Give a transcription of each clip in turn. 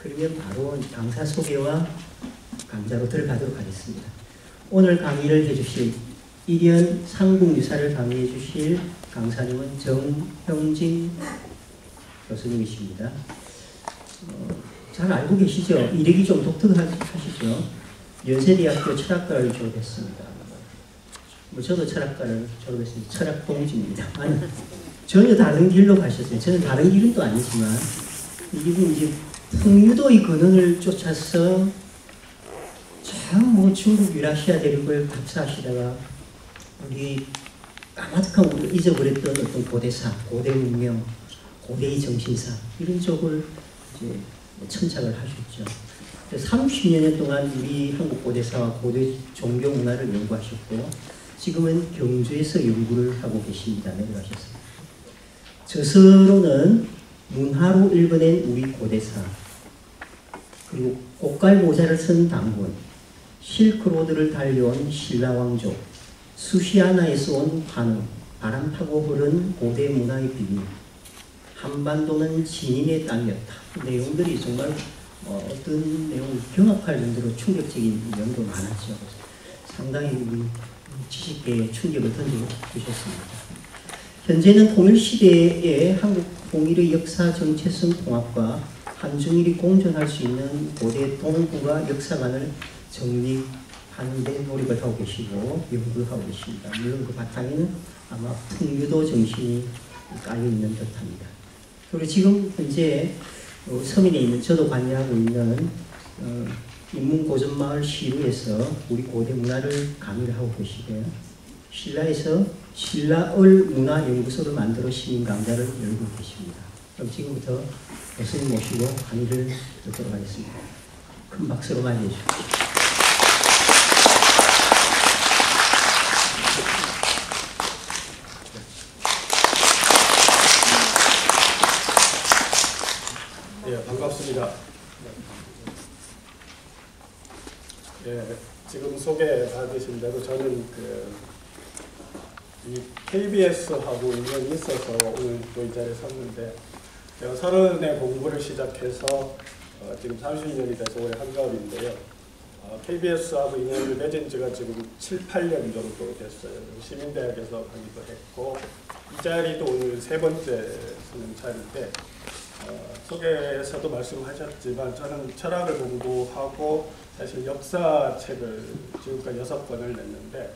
그러면 바로 강사 소개와 강좌로 들어가도록 하겠습니다. 오늘 강의를 해주실 일연 삼국유사를 강의해 주실 강사님은 정형진 교수님이십니다. 잘 알고 계시죠? 이력이 좀 독특하시죠? 연세대학교 철학과를 졸업했습니다. 저도 철학과를 졸업했습니다. 철학동지입니다. 아니, 전혀 다른 길로 가셨어요. 저는 다른 길은 또 아니지만 이분 이제 풍유도의 근원을 쫓아서 참 중국 유라시아 대륙을 답사하시다가 우리 까마득한 우리를 잊어버렸던 어떤 고대사, 고대 문명, 고대의 정신사 이런 쪽을 이제 천착을 하셨죠. 30여 동안 우리 한국 고대사와 고대 종교 문화를 연구하셨고 지금은 경주에서 연구를 하고 계십니다. 내려가셨습니다. 저서로는 문화로 읽어낸 우리 고대사, 그리고 꽃갈 모자를 쓴 당군, 실크로드를 달려온 신라왕족, 수시아나에서 온 환웅, 바람 타고 흐른 고대 문화의 비밀, 한반도는 진인의 땅이었다. 내용들이 정말 어떤 내용 경악할 정도로 충격적인 내용도 많았죠. 상당히 지식계에 충격을 던져주셨습니다. 현재는 통일시대에 한국 통일의 역사 정체성 통합과 한중일이 공존할 수 있는 고대 동북아 역사관을 정립하는 데 노력을 하고 계시고 연구를 하고 계십니다. 물론 그 바탕에는 아마 풍유도 정신이 깔려있는 듯합니다. 그리고 지금 현재 서민에 있는 저도 관여하고 있는 인문고전마을 시루에서 우리 고대 문화를 강의를 하고 계시고요. 신라에서 신라을 문화연구소를 만들어 시민 강좌를 열고 계십니다. 그럼 지금부터 교수님 모시고 강의를 듣도록 하겠습니다. 큰 박수로 맞이해 주십시오. 예, 반갑습니다. 예, 지금 소개받으신 대로 저는 이 KBS하고 인연이 있어서 오늘 또 이 자리에 섰는데 제가 30에 공부를 시작해서 지금 30년이 돼서 올해 한가을인데요. KBS하고 인연을 맺은 지가 지금 7, 8년 정도 됐어요. 시민대학에서 강의도 했고 이 자리도 오늘 세 번째 서는 자리인데 소개에서도 말씀하셨지만 저는 철학을 공부하고 사실 역사책을 지금까지 6권을 냈는데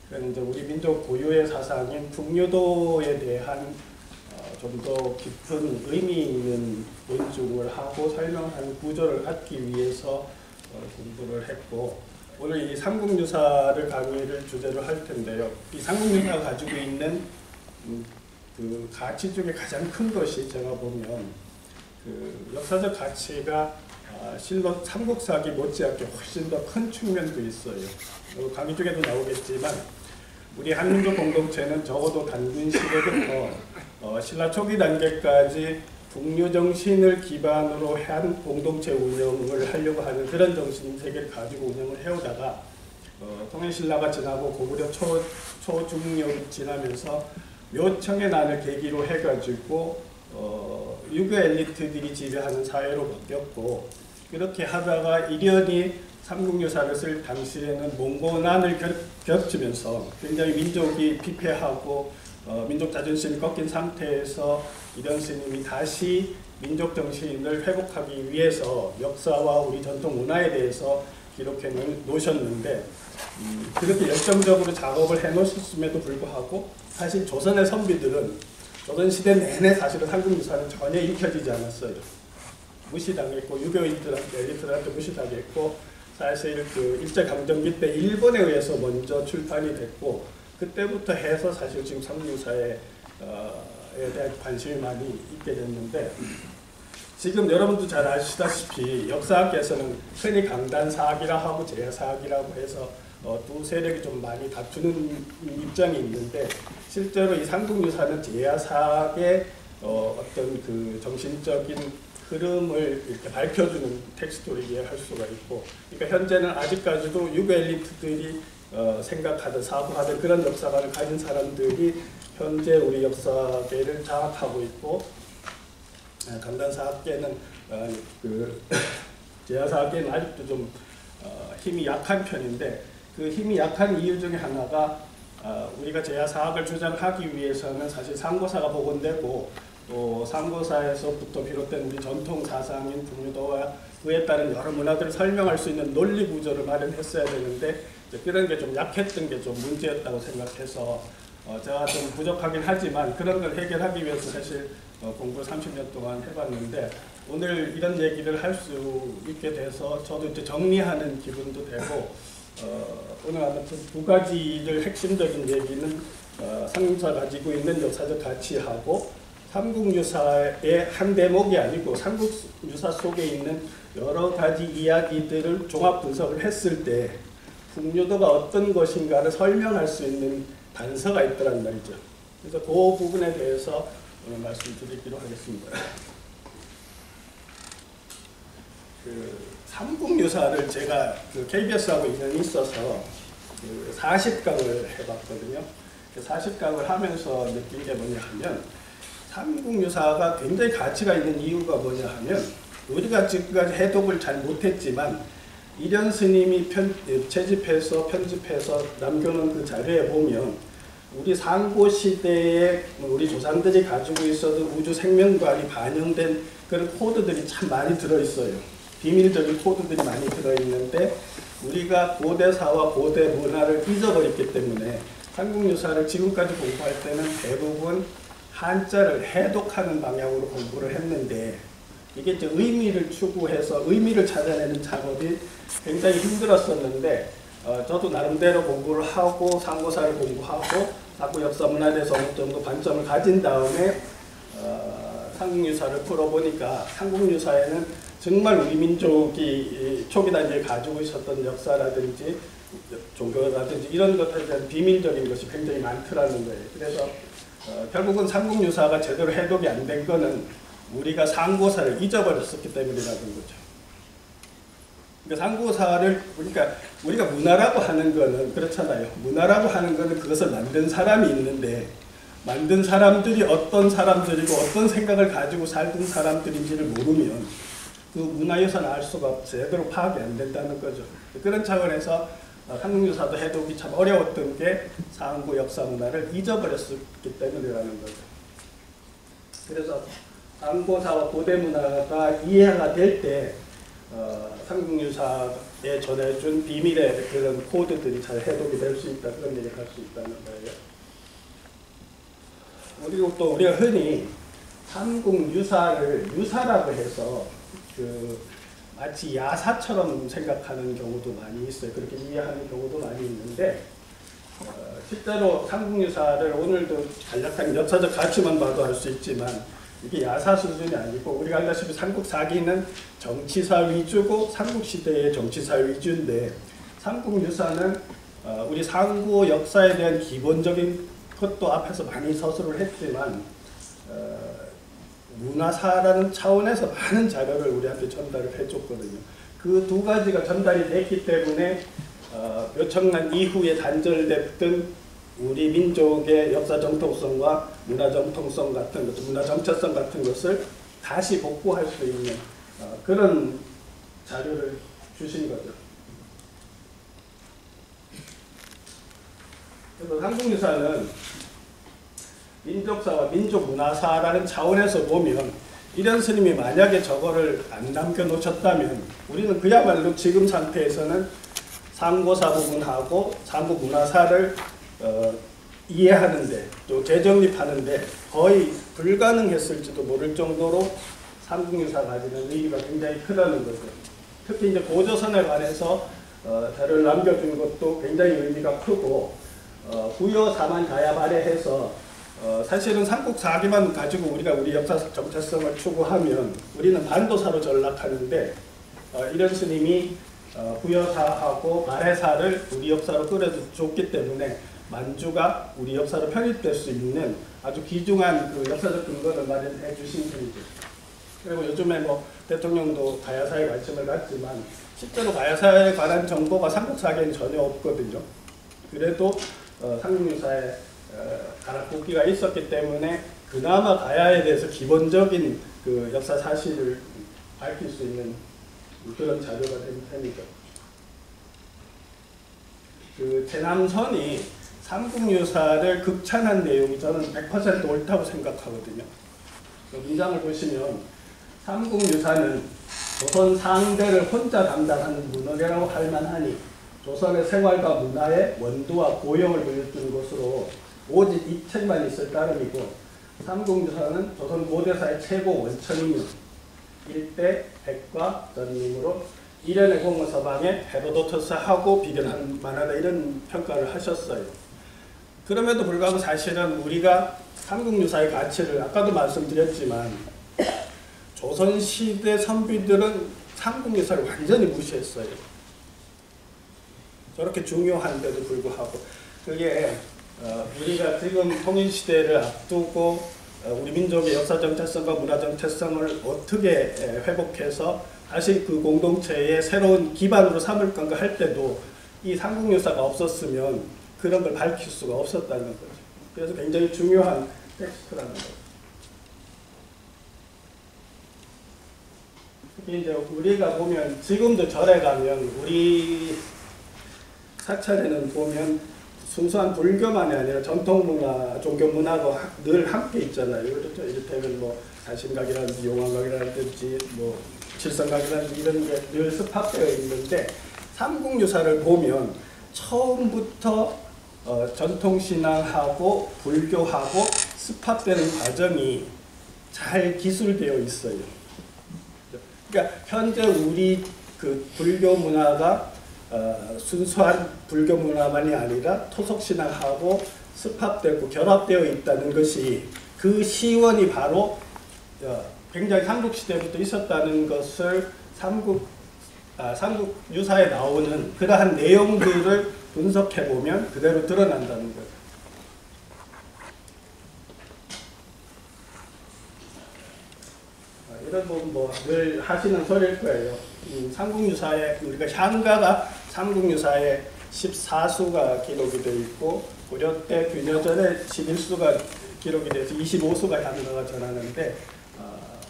그건 이제 우리 민족 고유의 사상인 풍유도에 대한 좀 더 깊은 의미 있는 논증을 하고 설명하는 구조를 갖기 위해서 공부를 했고 오늘 이 삼국유사를 강의를 주제로 할 텐데요. 이 삼국유사가 가지고 있는 그 가치 중에 가장 큰 것이 제가 보면 그 역사적 가치가 실로 삼국사기 못지않게 훨씬 더 큰 측면도 있어요. 강의 중에도 나오겠지만 우리 한민족 공동체는 적어도 단군 시대부터 신라 초기 단계까지 북류 정신을 기반으로 한 공동체 운영을 하려고 하는 그런 정신 세계를 가지고 운영을 해오다가 통일신라가 지나고 고구려 초중력이 지나면서 묘청의 난을 계기로 해가지고 유교 엘리트들이 지배하는 사회로 바뀌었고 그렇게 하다가 일연이 삼국유사를 쓸 당시에는 몽고난을 겹치면서 굉장히 민족이 피폐하고 민족 자존심이 꺾인 상태에서 이런 스님이 다시 민족 정신을 회복하기 위해서 역사와 우리 전통 문화에 대해서 기록해 놓으셨는데 그렇게 열정적으로 작업을 해놓으셨음에도 불구하고 사실 조선의 선비들은 조선시대 내내 사실은 삼국유사는 전혀 읽혀지지 않았어요. 무시당했고 유교 엘리트들한테 무시당했고 사실 그 일제강점기 때 일본에 의해서 먼저 출판이 됐고 그때부터 해서 사실 지금 삼국유사에 대한 관심이 많이 있게 됐는데 지금 여러분도 잘 아시다시피 역사학에서는 흔히 강단사학이라 하고 제야사학이라고 해서 두 세력이 좀 많이 다투는 입장이 있는데 실제로 이 삼국유사는 제야사학의 어떤 그 정신적인 흐름을 이렇게 밝혀주는 텍스트로 이해할 수가 있고, 그러니까 현재는 아직까지도 유교 엘리트들이 생각하든 사고하든 그런 역사관을 가진 사람들이 현재 우리 역사계를 장악하고 있고, 강단사학계는 그 제야사학계는 아직도 좀 힘이 약한 편인데 그 힘이 약한 이유 중에 하나가 우리가 제야사학을 주장하기 위해서는 사실 상고사가 복원되고 또 상고사에서부터 비롯된 우리 전통 사상인 풍류도와 그에 따른 여러 문화들을 설명할 수 있는 논리 구조를 마련했어야 되는데 그런 게 좀 약했던 게 좀 문제였다고 생각해서 제가 좀 부족하긴 하지만 그런 걸 해결하기 위해서 사실 공부를 30년 동안 해봤는데 오늘 이런 얘기를 할 수 있게 돼서 저도 이제 정리하는 기분도 되고 오늘 아무튼 두 가지를 핵심적인 얘기는 삼국유사 가지고 있는 역사적 가치하고 삼국유사의 한 대목이 아니고 삼국유사 속에 있는 여러 가지 이야기들을 종합 분석을 했을 때 풍류도가 어떤 것인가를 설명할 수 있는 단서가 있더란 말이죠. 그래서 그 부분에 대해서 오늘 말씀드리기로 하겠습니다. 그 삼국유사를 제가 그 KBS하고 인연이 있어서 그 40강을 해봤거든요. 40강을 하면서 느낀 게 뭐냐 하면 삼국유사가 굉장히 가치가 있는 이유가 뭐냐 하면 우리가 지금까지 해독을 잘 못했지만 이련 스님이 채집해서 편집해서 남겨놓은 그 자료에 보면 우리 상고시대에 우리 조상들이 가지고 있었던 우주 생명관이 반영된 그런 코드들이 참 많이 들어있어요. 비밀적인 코드들이 많이 들어있는데 우리가 고대사와 고대 문화를 잊어버렸기 때문에 삼국유사를 지금까지 공부할 때는 대부분 한자를 해독하는 방향으로 공부를 했는데 이게 이제 의미를 추구해서 의미를 찾아내는 작업이 굉장히 힘들었었는데 저도 나름대로 공부를 하고 상고사를 공부하고 사고 역사 문화에 대해서 어느 정도 관점을 가진 다음에 삼국유사를 풀어보니까 삼국유사에는 정말 우리 민족이 초기 단계에 가지고 있었던 역사라든지 종교라든지 이런 것들에 대한 비밀적인 것이 굉장히 많더라는 거예요. 그래서 결국은 삼국유사가 제대로 해독이 안 된 거는 우리가 상고사를 잊어버렸었기 때문이라는 거죠. 그러니까 상고사를 우리가 문화라고 하는 거는 그렇잖아요. 문화라고 하는 거는 그것을 만든 사람이 있는데 만든 사람들이 어떤 사람들이고 어떤 생각을 가지고 살던 사람들인지를 모르면 그 문화에서는 알 수가 제대로 파악이 안 된다는 거죠. 그런 차원에서 삼국유사도 해독이 참 어려웠던 게 상고 역사 문화를 잊어버렸기 때문이라는 거죠. 그래서 상고사와 고대 문화가 이해가 될 때 삼국유사에 전해준 비밀의 그런 코드들이 잘 해독이 될 수 있다, 그런 얘기를 할 수 있다는 거예요. 그리고 또 우리가 흔히 삼국유사를 유사라고 해서 마치 야사처럼 생각하는 경우도 많이 있어요. 그렇게 이해하는 경우도 많이 있는데 실제로 삼국유사를 오늘도 간략한 역사적 가치만 봐도 알 수 있지만 이게 야사 수준이 아니고 우리가 알다시피 삼국사기는 정치사 위주고 삼국시대의 정치사 위주인데 삼국유사는 우리 상고 역사에 대한 기본적인 것도 앞에서 많이 서술을 했지만 문화사라는 차원에서 많은 자료를 우리한테 전달을 해줬거든요. 그 두 가지가 전달이 됐기 때문에 묘청난 이후에 단절됐던 우리 민족의 역사 정통성과 문화 정통성 같은 것, 문화 정체성 같은 것을 다시 복구할 수 있는 그런 자료를 주신 거죠. 그래서 삼국유사는 민족사와 민족문화사라는 차원에서 보면 이련 스님이 만약에 저거를 안 남겨놓으셨다면 우리는 그야말로 지금 상태에서는 상고사 부분하고 삼국문화사를 이해하는데 또 재정립하는데 거의 불가능했을지도 모를 정도로 삼국유사 가지는 의미가 굉장히 크다는 거죠. 특히 이제 고조선에 관해서 자료를 남겨준 것도 굉장히 의미가 크고 부여 사만 가야 발해해서 사실은 삼국사기만 가지고 우리가 우리 역사 정체성을 추구하면 우리는 반도사로 전락하는데 이련 스님이 부여사하고 발해사를 우리 역사로 끌어줬기 때문에 만주가 우리 역사로 편입될 수 있는 아주 귀중한 그 역사적 근거를 마련해 주신 분이죠. 그리고 요즘에 대통령도 가야사에 관심을 갖지만 실제로 가야사에 관한 정보가 삼국사기에는 전혀 없거든요. 그래도 삼국유사에 가락붙기가 있었기 때문에 그나마 가야에 대해서 기본적인 그 역사 사실을 밝힐 수 있는 그런 자료가 된 셈이죠. 그 제남선이 삼국유사를 극찬한 내용이 저는 100% 옳다고 생각하거든요. 그 문장을 보시면 삼국유사는 조선 상대를 혼자 담당하는 문헌이라고 할 만하니 조선의 생활과 문화의 원도와 고형을 보여주는 것으로 오직 이 책만 있을 따름이고 삼국유사는 조선 고대사의 최고 원천이며 일대 백과 전림으로 이련의 공을 서방에 헤로도토스하고 비교할 만하다 이런 평가를 하셨어요. 그럼에도 불구하고 사실은 우리가 삼국유사의 가치를 아까도 말씀드렸지만 조선시대 선비들은 삼국유사를 완전히 무시했어요. 저렇게 중요한데도 불구하고 그게 우리가 지금 통일시대를 앞두고 우리 민족의 역사 정체성과 문화 정체성을 어떻게 회복해서 다시 그 공동체의 새로운 기반으로 삼을 건가 할 때도 이 삼국유사가 없었으면 그런 걸 밝힐 수가 없었다는 거죠. 그래서 굉장히 중요한 텍스트라는 거죠. 특히 이제 우리가 보면 지금도 절에 가면 우리 사찰에는 보면 순수한 불교만이 아니라 전통문화, 종교문화가 늘 함께 있잖아요. 그렇죠? 이를테면 뭐 사신각이라든지 용왕각이라든지 뭐 칠성각이라든지 이런 게 늘 습합되어 있는데 삼국유사를 보면 처음부터 전통신앙하고 불교하고 습합되는 과정이 잘 기술되어 있어요. 그러니까 현재 우리 그 불교 문화가 순수한 불교 문화만이 아니라 토속신앙하고 습합되고 결합되어 있다는 것이 그 시원이 바로 굉장히 삼국시대부터 있었다는 것을 삼국유사에 나오는 그러한 내용들을 분석해보면 그대로 드러난다는 거예요. 이런 부분 뭐 늘 하시는 소리일 거예요. 삼국유사에 우리가 향가가 삼국유사에 14수가 기록이 되어 있고 고려 때 균여전에 11수가 기록이 돼서 25수가 향가가 전하는데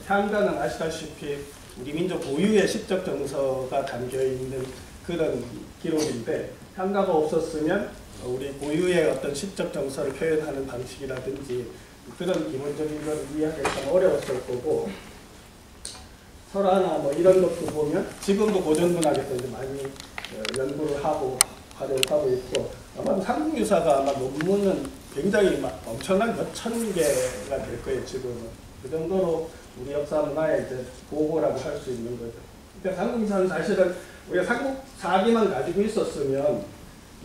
향가는 아시다시피 우리 민족 고유의 시적 정서가 담겨 있는 그런 기록인데 향가가 없었으면 우리 고유의 어떤 시적 정서를 표현하는 방식이라든지 그런 기본적인 걸 이해하기가 참 어려웠을 거고 설화나 뭐 이런 것도 보면 지금도 고전문학에서 이제 많이 연구를 하고 활용을 하고 있고 아마 삼국유사가 아마 논문은 굉장히 막 엄청난 몇천 개가 될 거예요. 지금은 그 정도로 우리 역사 문화의 이제 고고라고 할 수 있는 거죠. 그러니까 삼국유사는 사실은 우리가 삼국사기만 가지고 있었으면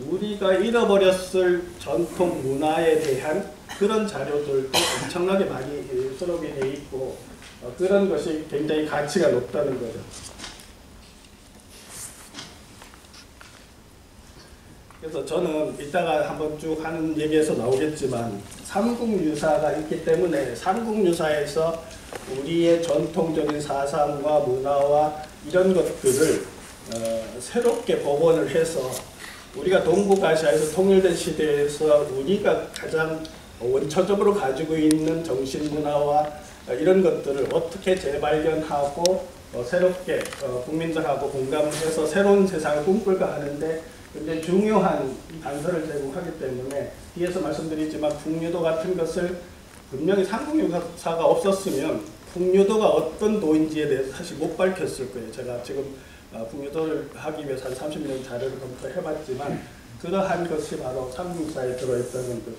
우리가 잃어버렸을 전통 문화에 대한 그런 자료들도 엄청나게 많이 수록이 돼 있고 그런 것이 굉장히 가치가 높다는 거죠. 그래서 저는 이따가 한번 쭉 하는 얘기에서 나오겠지만 삼국유사가 있기 때문에 삼국유사에서 우리의 전통적인 사상과 문화와 이런 것들을 새롭게 복원을 해서 우리가 동북아시아에서 통일된 시대에서 우리가 가장 원초적으로 가지고 있는 정신문화와 이런 것들을 어떻게 재발견하고 새롭게 국민들하고 공감해서 새로운 세상을 꿈꿀까 하는데 굉장히 중요한 단서를 제공하기 때문에 뒤에서 말씀드리지만 풍류도 같은 것을 분명히 삼국유사가 없었으면 풍류도가 어떤 도인지에 대해서 사실 못 밝혔을 거예요. 제가 지금 풍류도를 하기 위해서 한 30년 자료를 검토해봤지만 그러한 것이 바로 삼국유사에 들어있다는 거죠.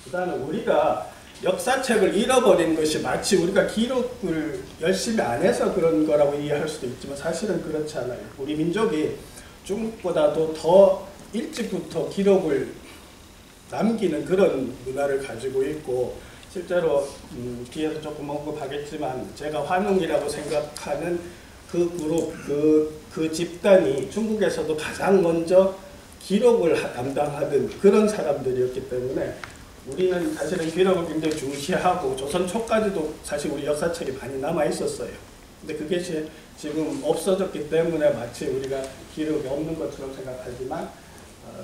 그 다음에 우리가 역사책을 잃어버린 것이 마치 우리가 기록을 열심히 안 해서 그런 거라고 이해할 수도 있지만 사실은 그렇지 않아요. 우리 민족이 중국보다도 더 일찍부터 기록을 남기는 그런 문화를 가지고 있고 실제로 뒤에서 조금 언급하겠지만 제가 환웅이라고 생각하는 그 그룹, 그 집단이 중국에서도 가장 먼저 기록을 담당하던 그런 사람들이었기 때문에 우리는 사실은 기록을 굉장히 중시하고 조선 초까지도 사실 우리 역사책이 많이 남아 있었어요. 근데 그게 지금 없어졌기 때문에 마치 우리가 기록이 없는 것처럼 생각하지만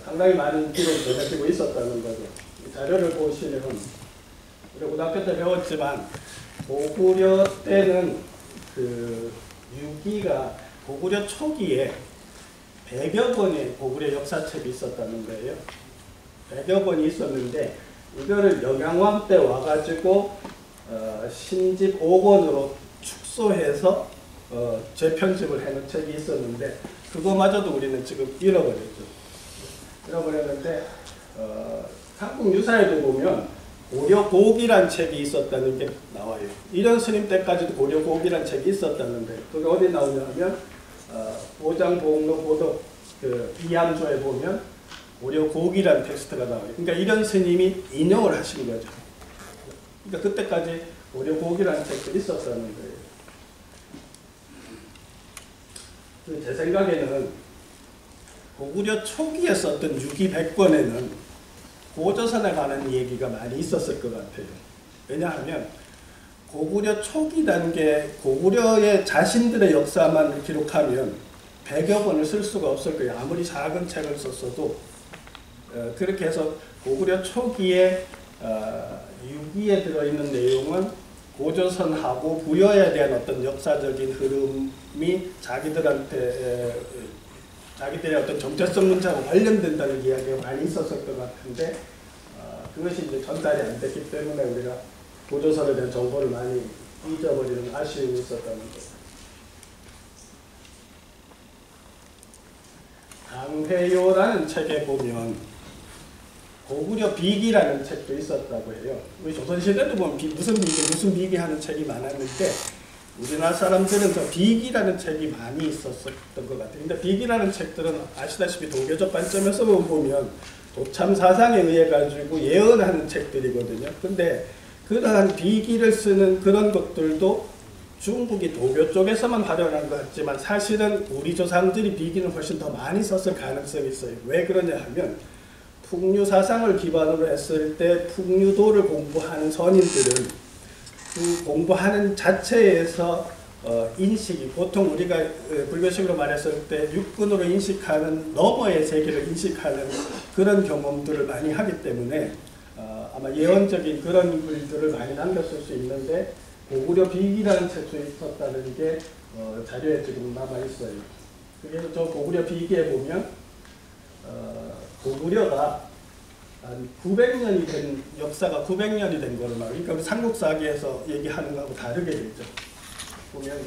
상당히 많은 기록이 전해지고 있었다는 거죠. 이 자료를 보시면 우리 고등학교 때 배웠지만 고구려 때는 그 유기가 고구려 초기에 100여 권의 고구려 역사책이 있었다는 거예요. 100여 권이 있었는데 이거를 영양왕 때 와가지고 신집 5권으로 축소해서 재편집을 해놓은 책이 있었는데 그거마저도 우리는 지금 잃어버렸죠. 잃어버렸는데 삼국유사에도 보면 고려곡이란 책이 있었다는 게 나와요. 이런 스님 때까지도 고려곡이란 책이 있었다는데 그게 어디 나오냐면 보장보응로 보도 그 이암조에 보면 고려곡이란 텍스트가 나와요. 그러니까 이런 스님이 인용을 하신 거죠. 그러니까 그때까지 고려곡이라는 책도 있었다는 거예요. 제 생각에는 고구려 초기에 썼던 유기 100권에는 고조선에 관한 얘기가 많이 있었을 것 같아요. 왜냐하면 고구려 초기 단계 고구려의 자신들의 역사만 기록하면 100여 권을 쓸 수가 없을 거예요. 아무리 작은 책을 썼어도 그렇게 해서 고구려 초기에 유기에 들어있는 내용은 고조선하고 부여에 대한 어떤 역사적인 흐름이 자기들의 어떤 정체성 문제하고 관련된다는 이야기가 많이 있었을 것 같은데 그것이 이제 전달이 안 됐기 때문에 우리가 고조선에 대한 정보를 많이 잊어버리는 아쉬움이 있었다는 거죠. 강회요라는 책에 보면 고구려 비기라는 책도 있었다고 해요. 우리 조선시대도 보면 무슨 비기 하는 책이 많았는데 우리나라 사람들은 저 비기라는 책이 많이 있었던 것 같아요. 근데 비기라는 책들은 아시다시피 도교적 관점에서 보면 도참 사상에 의해 가지고 예언하는 책들이거든요. 근데 그러한 비기를 쓰는 그런 것들도 중국이 도교 쪽에서만 활용한 것 같지만 사실은 우리 조상들이 비기는 훨씬 더 많이 썼을 가능성이 있어요. 왜 그러냐 하면 풍류 사상을 기반으로 했을 때 풍류도를 공부하는 선인들은 그 공부하는 자체에서 인식이 보통 우리가 불교식으로 말했을 때 육근으로 인식하는 너머의 세계를 인식하는 그런 경험들을 많이 하기 때문에 아마 예언적인 그런 글들을 많이 남겼을 수 있는데 고구려 비기라는 책도 있었다는 게 자료에 지금 남아있어요. 그래서 저 고구려 비기에 보면 고구려가 한 900년이 된 역사가 900년이 된 걸로 말해요. 그러니까 삼국사기에서 얘기하는 거하고 다르게 되죠. 보면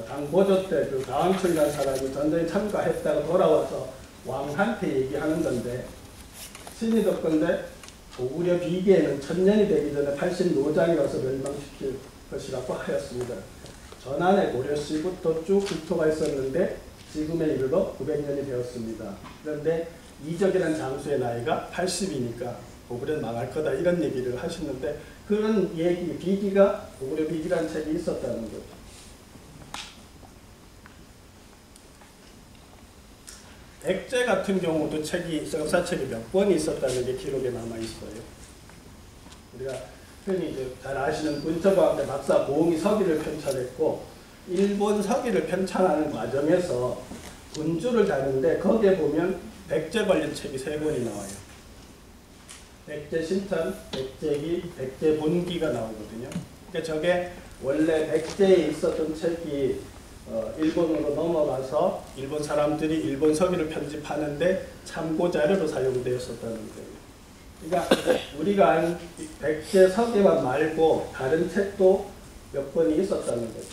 당보조 때 그 가왕철이라는 사람이 전쟁에 참가했다가 돌아와서 왕한테 얘기하는 건데 신이 덕건데 고구려 비기에는 1000년이 되기 전에 80노장이 와서 멸망시킬 것이라고 하였습니다. 전안에 고려시부터 쭉 국토가 있었는데 지금에 이르러 900년이 되었습니다. 그런데 이적이라는 장수의 나이가 80이니까 고구려는 망할 거다 이런 얘기를 하시는데 그런 얘기, 비기가 고구려 비기라는 책이 있었다는 거죠. 백제 같은 경우도 역사책이 몇 권이 있었다는 게 기록에 남아있어요. 우리가 흔히 이제 잘 아시는 군처과학대 박사 보응이 서기를 편찬했고 일본 서기를 편찬하는 과정에서 군주를 다루는데 거기에 보면 백제 관련 책이 3권이 나와요. 백제 신천, 백제기, 백제 본기가 나오거든요. 그러니까 저게 원래 백제에 있었던 책이 일본으로 넘어가서 일본 사람들이 일본 서기를 편집하는데 참고 자료로 사용되었었다는 거예요. 그러니까 우리가 아는 백제 서기만 말고 다른 책도 몇 권이 있었다는 거죠.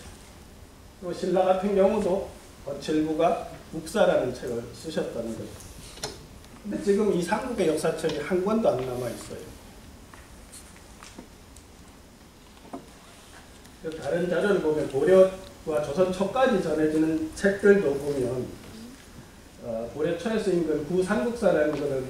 또 신라 같은 경우도 거칠부가 국사라는 책을 쓰셨다는 거죠. 근데 지금 이 삼국의 역사책이 한 권도 안 남아 있어요. 다른 자료를 보면 고려와 조선 초까지 전해지는 책들도 보면 고려 초에 쓰인 건 구삼국사라는 것은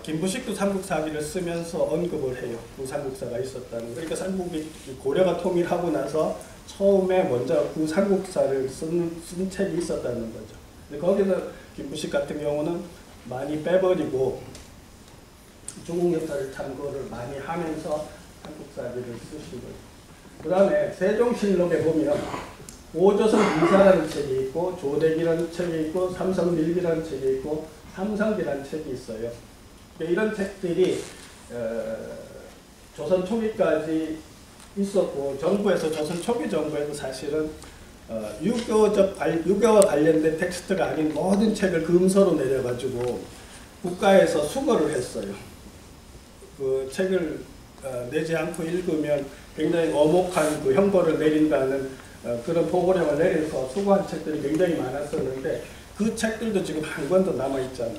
김부식도 삼국사기를 쓰면서 언급을 해요. 구삼국사가 있었다는 거. 그러니까 삼국이 고려가 통일하고 나서 처음에 먼저 구삼국사를 쓴 책이 있었다는 거죠. 근데 거기서 김부식 같은 경우는 많이 빼버리고 중국 역사를 참고를 많이 하면서 삼국사기를 쓰신 거죠. 그 다음에 세종실록에 보면 오조선 미사라는 책이 있고 조대기라는 책이 있고 삼성밀기라는 책이 있고 삼성기라는 책이 있어요. 이런 책들이 조선 초기까지 있었고 정부에서 조선 초기 정부에서 사실은 유교와 관련된 텍스트가 아닌 모든 책을 금서로 내려가지고 국가에서 수거를 했어요. 그 책을 내지 않고 읽으면 굉장히 엄혹한 그 형벌을 내린다는 그런 보고령을 내려서 수거한 책들이 굉장히 많았었는데 그 책들도 지금 한 권도 남아있잖아요.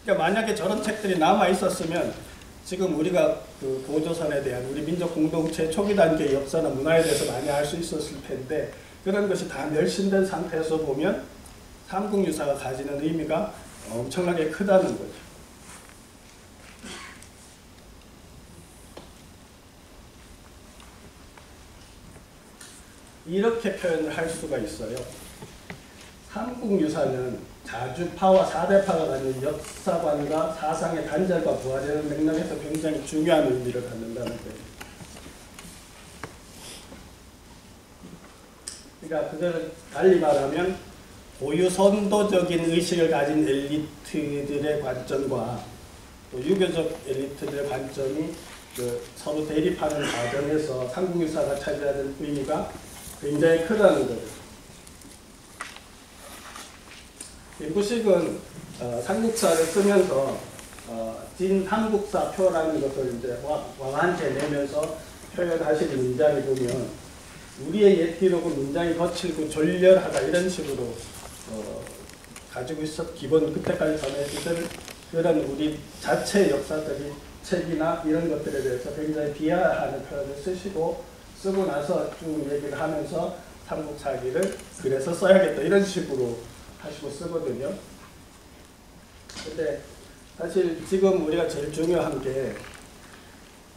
그러니까 만약에 저런 책들이 남아있었으면 지금 우리가 그 고조선에 대한 우리 민족 공동체 초기 단계의 역사나 문화에 대해서 많이 알 수 있었을 텐데 그런 것이 다 멸신된 상태에서 보면 삼국유사가 가지는 의미가 엄청나게 크다는 거죠. 이렇게 표현을 할 수가 있어요. 삼국유사는 자주파와 사대파가 가진 역사관과 사상의 단절과 부활되는 맥락에서 굉장히 중요한 의미를 갖는다는 거예요. 그러니까 그거를 달리 말하면 고유 선도적인 의식을 가진 엘리트들의 관점과 또 유교적 엘리트들의 관점이 그 서로 대립하는 과정에서 삼국유사가 차지하는 의미가 굉장히 크다는 거예요. 김부식은 삼국사를 쓰면서 진삼국사표라는 것을 이제 왕한테 내면서 표현하시는 문장을 보면 우리의 옛 기록은 문장이 거칠고 졸렬하다 이런 식으로 가지고 있어 기본 그때까지 전해지던 그런 우리 자체의 역사들이 책이나 이런 것들에 대해서 굉장히 비하하는 표현을 쓰고 나서 쭉 얘기를 하면서 삼국사기를 그래서 써야겠다 이런 식으로 하시고 쓰거든요. 근데 사실 지금 우리가 제일 중요한 게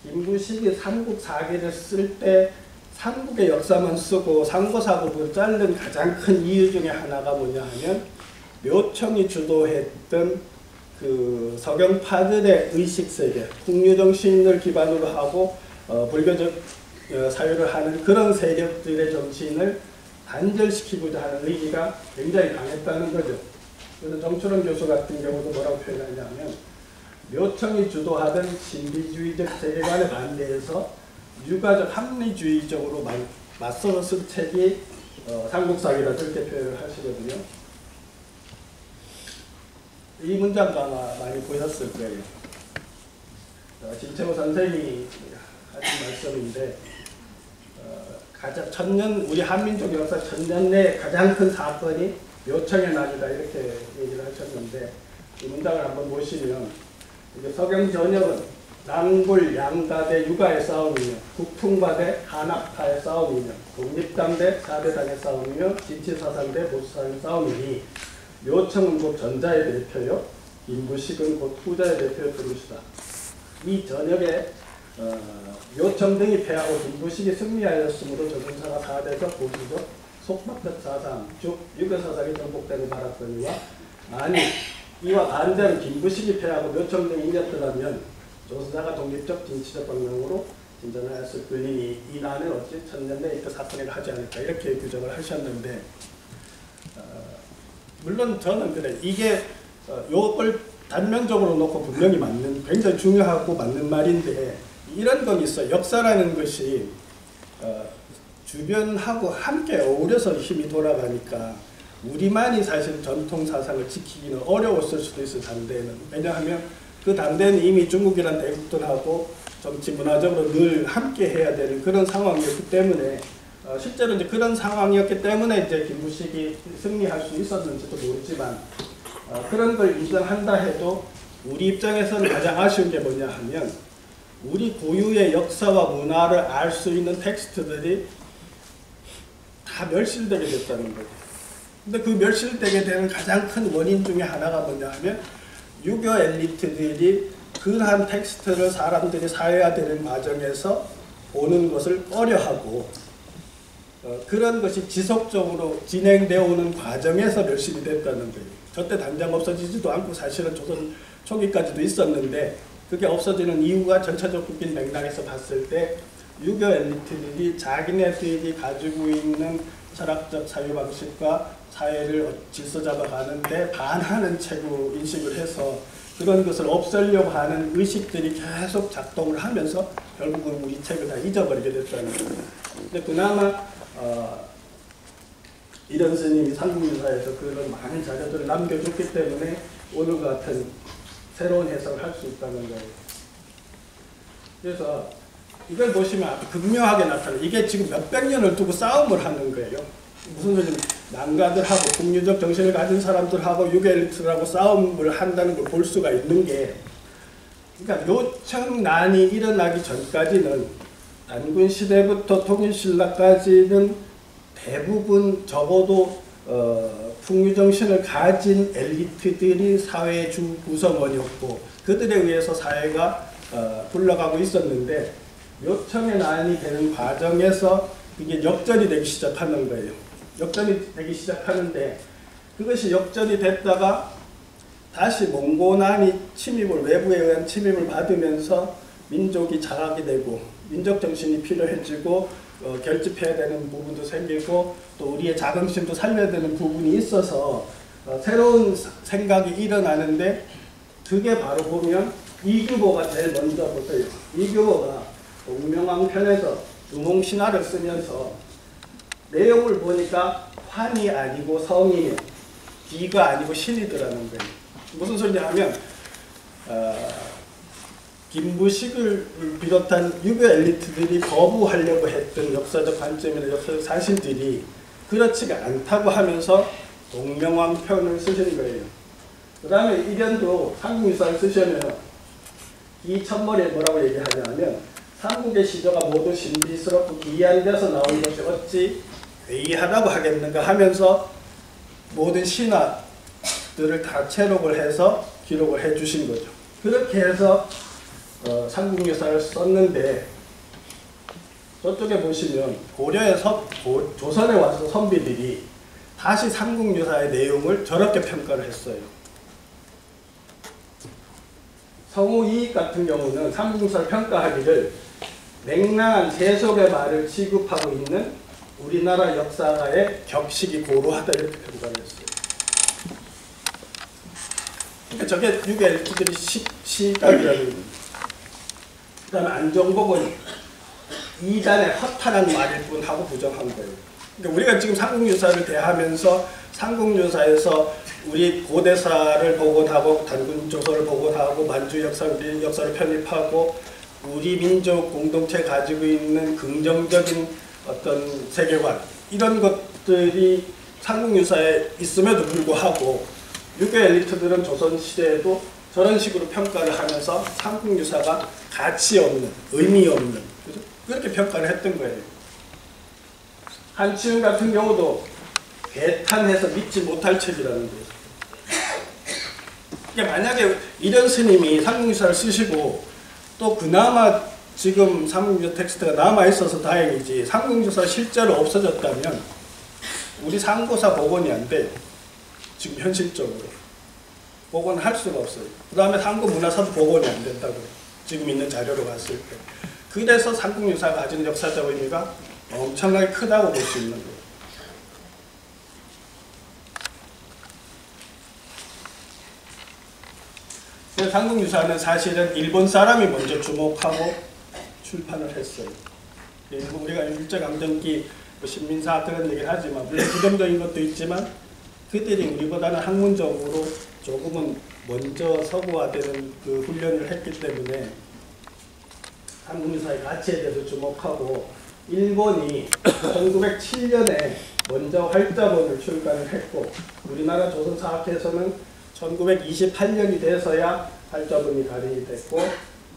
김부식이 삼국사기를 쓸 때 삼국의 역사만 쓰고 삼고사국을 자른 가장 큰 이유 중에 하나가 뭐냐 하면 묘청이 주도했던 그 서경파들의 의식세계, 풍류정신을 기반으로 하고 불교적 사유를 하는 그런 세력들의 정신을 단절시키고자 하는 의지가 굉장히 강했다는 거죠. 그래서 정철원 교수 같은 경우도 뭐라고 표현하냐면 묘청이 주도하던 신비주의적 세계관에 반대해서 유가적 합리주의적으로 맞서서 쓴 책이 삼국사기다 그렇게 표현을 하시거든요. 이 문장도 아마 많이 보셨을 거예요. 진채호 선생이 하신 말씀인데 가장 우리 한민족 역사 천년 내 가장 큰 사건이 묘청의 난이다 이렇게 얘기를 하셨는데 이 문장을 한번 보시면 이게 서경 전역은 낭불 양가 대 유가의 싸움이며 국풍파 대 한학파의 싸움이며 독립당 대 사대당의 싸움이며 진치사상 대 보수사상의 싸움이니 묘청은 곧 전자의 대표요 김부식은 곧 후자의 대표였던 것이다. 이 전역에 묘청 등이 패하고 김부식이 승리하였으므로 조선사가 사대적 보수적 속박적 사상 즉 유교사상이 정복되는 말았거니와 만일 이와 반대로 김부식이 패하고 묘청 등이 이겼더라면 조선사가 독립적 진취적 방향으로 진전하였을 뿐이니 이 난은 어찌 천년 내에 그 사건을 하지 않을까 이렇게 규정을 하셨는데 물론 저는 그래 이게 요걸 단면적으로 놓고 분명히 맞는 굉장히 중요하고 맞는 말인데 이런 건 있어요. 역사라는 것이 주변하고 함께 어우러서 힘이 돌아가니까 우리만이 사실 전통 사상을 지키기는 어려웠을 수도 있어요. 당대에는. 왜냐하면 그 당대는 이미 중국이란 대국들하고 정치 문화적으로 늘 함께 해야 되는 그런 상황이었기 때문에 실제로 이제 그런 상황이었기 때문에 이제 김부식이 승리할 수 있었는지도 모르지만 그런 걸 인정한다 해도 우리 입장에서는 가장 아쉬운 게 뭐냐 하면 우리 고유의 역사와 문화를 알 수 있는 텍스트들이 다 멸실되게 됐다는 거예요. 근데 그 멸실되게 되는 가장 큰 원인 중에 하나가 뭐냐 하면 유교 엘리트들이 그러한 텍스트를 사람들이 사회화되는 과정에서 보는 것을 꺼려하고 그런 것이 지속적으로 진행되어 오는 과정에서 멸실이 됐다는 거예요. 저때 당장 없어지지도 않고 사실은 조선 초기까지도 있었는데 그게 없어지는 이유가 전체적인 맥락에서 봤을 때 유교 엘리트들이 자기네들이 가지고 있는 철학적 사유방식과 사회를 질서 잡아가는데 반하는 책으로 인식을 해서 그런 것을 없애려고 하는 의식들이 계속 작동을 하면서 결국은 우리 책을 다 잊어버리게 됐다는 거예요. 근데 그나마 이런 스님이 삼국유사에서 그런 많은 자료들을 남겨줬기 때문에 오늘과 같은 새로운 해석을 할 수 있다는 거예요. 그래서 이걸 보시면 아주 극명하게 나타나요. 이게 지금 몇백 년을 두고 싸움을 하는 거예요. 무슨 소리냐면 난가들하고 국유적 정신을 가진 사람들하고 유교 엘리트라고 싸움을 한다는 걸 볼 수가 있는 게, 그러니까 요청난이 일어나기 전까지는 단군 시대부터 통일신라까지는 대부분 적어도 풍유정신을 가진 엘리트들이 사회의 주 구성원이었고 그들에 의해서 사회가 굴러가고 있었는데, 요청의 난이 되는 과정에서 이게 역전이 되기 시작하는 거예요. 역전이 되기 시작하는데, 그것이 역전이 됐다가 다시 몽고난이 침입을, 외부에 의한 침입을 받으면서 민족이 자각이 되고 민족 정신이 필요해지고 결집해야 되는 부분도 생기고 또 우리의 자긍심도 살려야 되는 부분이 있어서 새로운 생각이 일어나는데, 그게 바로 보면 이규보가 제일 먼저 붙어요. 이규보가 동명왕편에서 두몽신화를 쓰면서 내용을 보니까 환이 아니고 성이며 기가 아니고 신이더라는 거예요. 무슨 소리냐 하면 김부식을 비롯한 유교 엘리트들이 거부하려고 했던 역사적 관점이나 역사적 사실들이 그렇지가 않다고 하면서 동명왕편을 쓰시는 거예요. 그 다음에 이견도 삼국유사를 쓰시면 이 첫머리에 뭐라고 얘기하냐면, 삼국의 시조가 모두 신비스럽고 기이한 데서 나온 것이 어찌 괴이하다고 하겠는가 하면서 모든 신화들을 다 채록을 해서 기록을 해 주신 거죠. 그렇게 해서 삼국유사를 썼는데, 저쪽에 보시면 조선에 와서 선비들이 다시 삼국유사의 내용을 저렇게 평가를 했어요. 성우 이익 같은 경우는 삼국유사를 평가하기를 맹랑한 세속의 말을 취급하고 있는 우리나라 역사가의 격식이 고루하다 이렇게 평가를 했어요. 그러니까 저게 유교 엘리트들이 시각이라는 겁니다. 그 다음에 안정복은 이단의 허탄한 말일 뿐 하고 부정한 거예요. 그러니까 우리가 지금 삼국유사를 대하면서 삼국유사에서 우리 고대사를 복원하고 단군조서를 복원하고 만주 역사, 우리 역사를 편입하고 우리 민족 공동체 가지고 있는 긍정적인 어떤 세계관, 이런 것들이 삼국유사에 있음에도 불구하고 유교 엘리트들은 조선시대에도 저런 식으로 평가를 하면서 삼국유사가 가치 없는, 의미 없는, 그죠? 그렇게 평가를 했던 거예요. 한치훈 같은 경우도 배탄해서 믿지 못할 책이라는 거예요. 그러니까 만약에 이런 스님이 삼국유사를 쓰시고 또 그나마 지금 삼국유사 텍스트가 남아있어서 다행이지, 삼국유사 실제로 없어졌다면 우리 상고사 복원이 안 돼요. 지금 현실적으로 복원할 수가 없어요. 그 다음에 삼국문화사도 복원이 안 된다고요. 지금 있는 자료로 봤을 때. 그래서 삼국유사가 가지는 역사적 의미가 엄청나게 크다고 볼 수 있는 거예요. 삼국유사는 사실은 일본 사람이 먼저 주목하고 출판을 했어요. 우리가 일제강점기 신민사 그런 얘기를 하지만 물론 부정적인 것도 있지만 그들이 우리보다는 학문적으로 조금은 먼저 서구화되는 그 훈련을 했기 때문에 삼국유사의 가치에 대해서 주목하고, 일본이 1907년에 먼저 활자본을 출간을 했고 우리나라 조선사학회에서는 1928년이 돼서야 활자본이 발행이 됐고,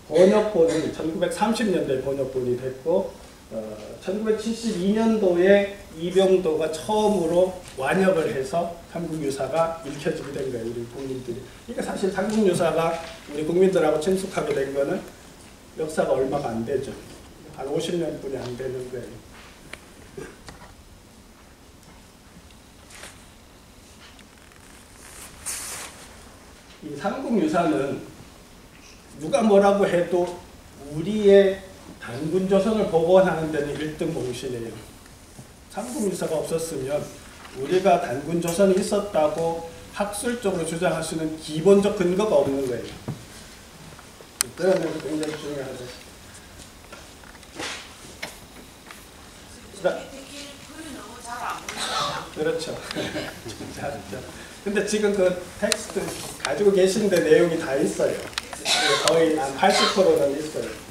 번역본은 1930년도에 번역본이 됐고 1972년도에 이병도가 처음으로 완역을 해서 삼국유사가 읽혀지게 된 거예요, 우리 국민들이. 그러니까 사실 삼국유사가 우리 국민들하고 친숙하게 된 거는 역사가 얼마가 안 되죠. 한 50년뿐이 안 되는 거예요. 이 삼국유사는 누가 뭐라고 해도 우리의 단군조선을 복원하는 데는 1등 공신이에요. 삼국유사가 없었으면 우리가 단군조선이 있었다고 학술적으로 주장할 수 있는 기본적 근거가 없는 거예요. 그런 점이 굉장히 중요하죠. 그렇죠. 근데 지금 그 텍스트 가지고 계신데 내용이 다 있어요. 거의 한 80%는 있어요.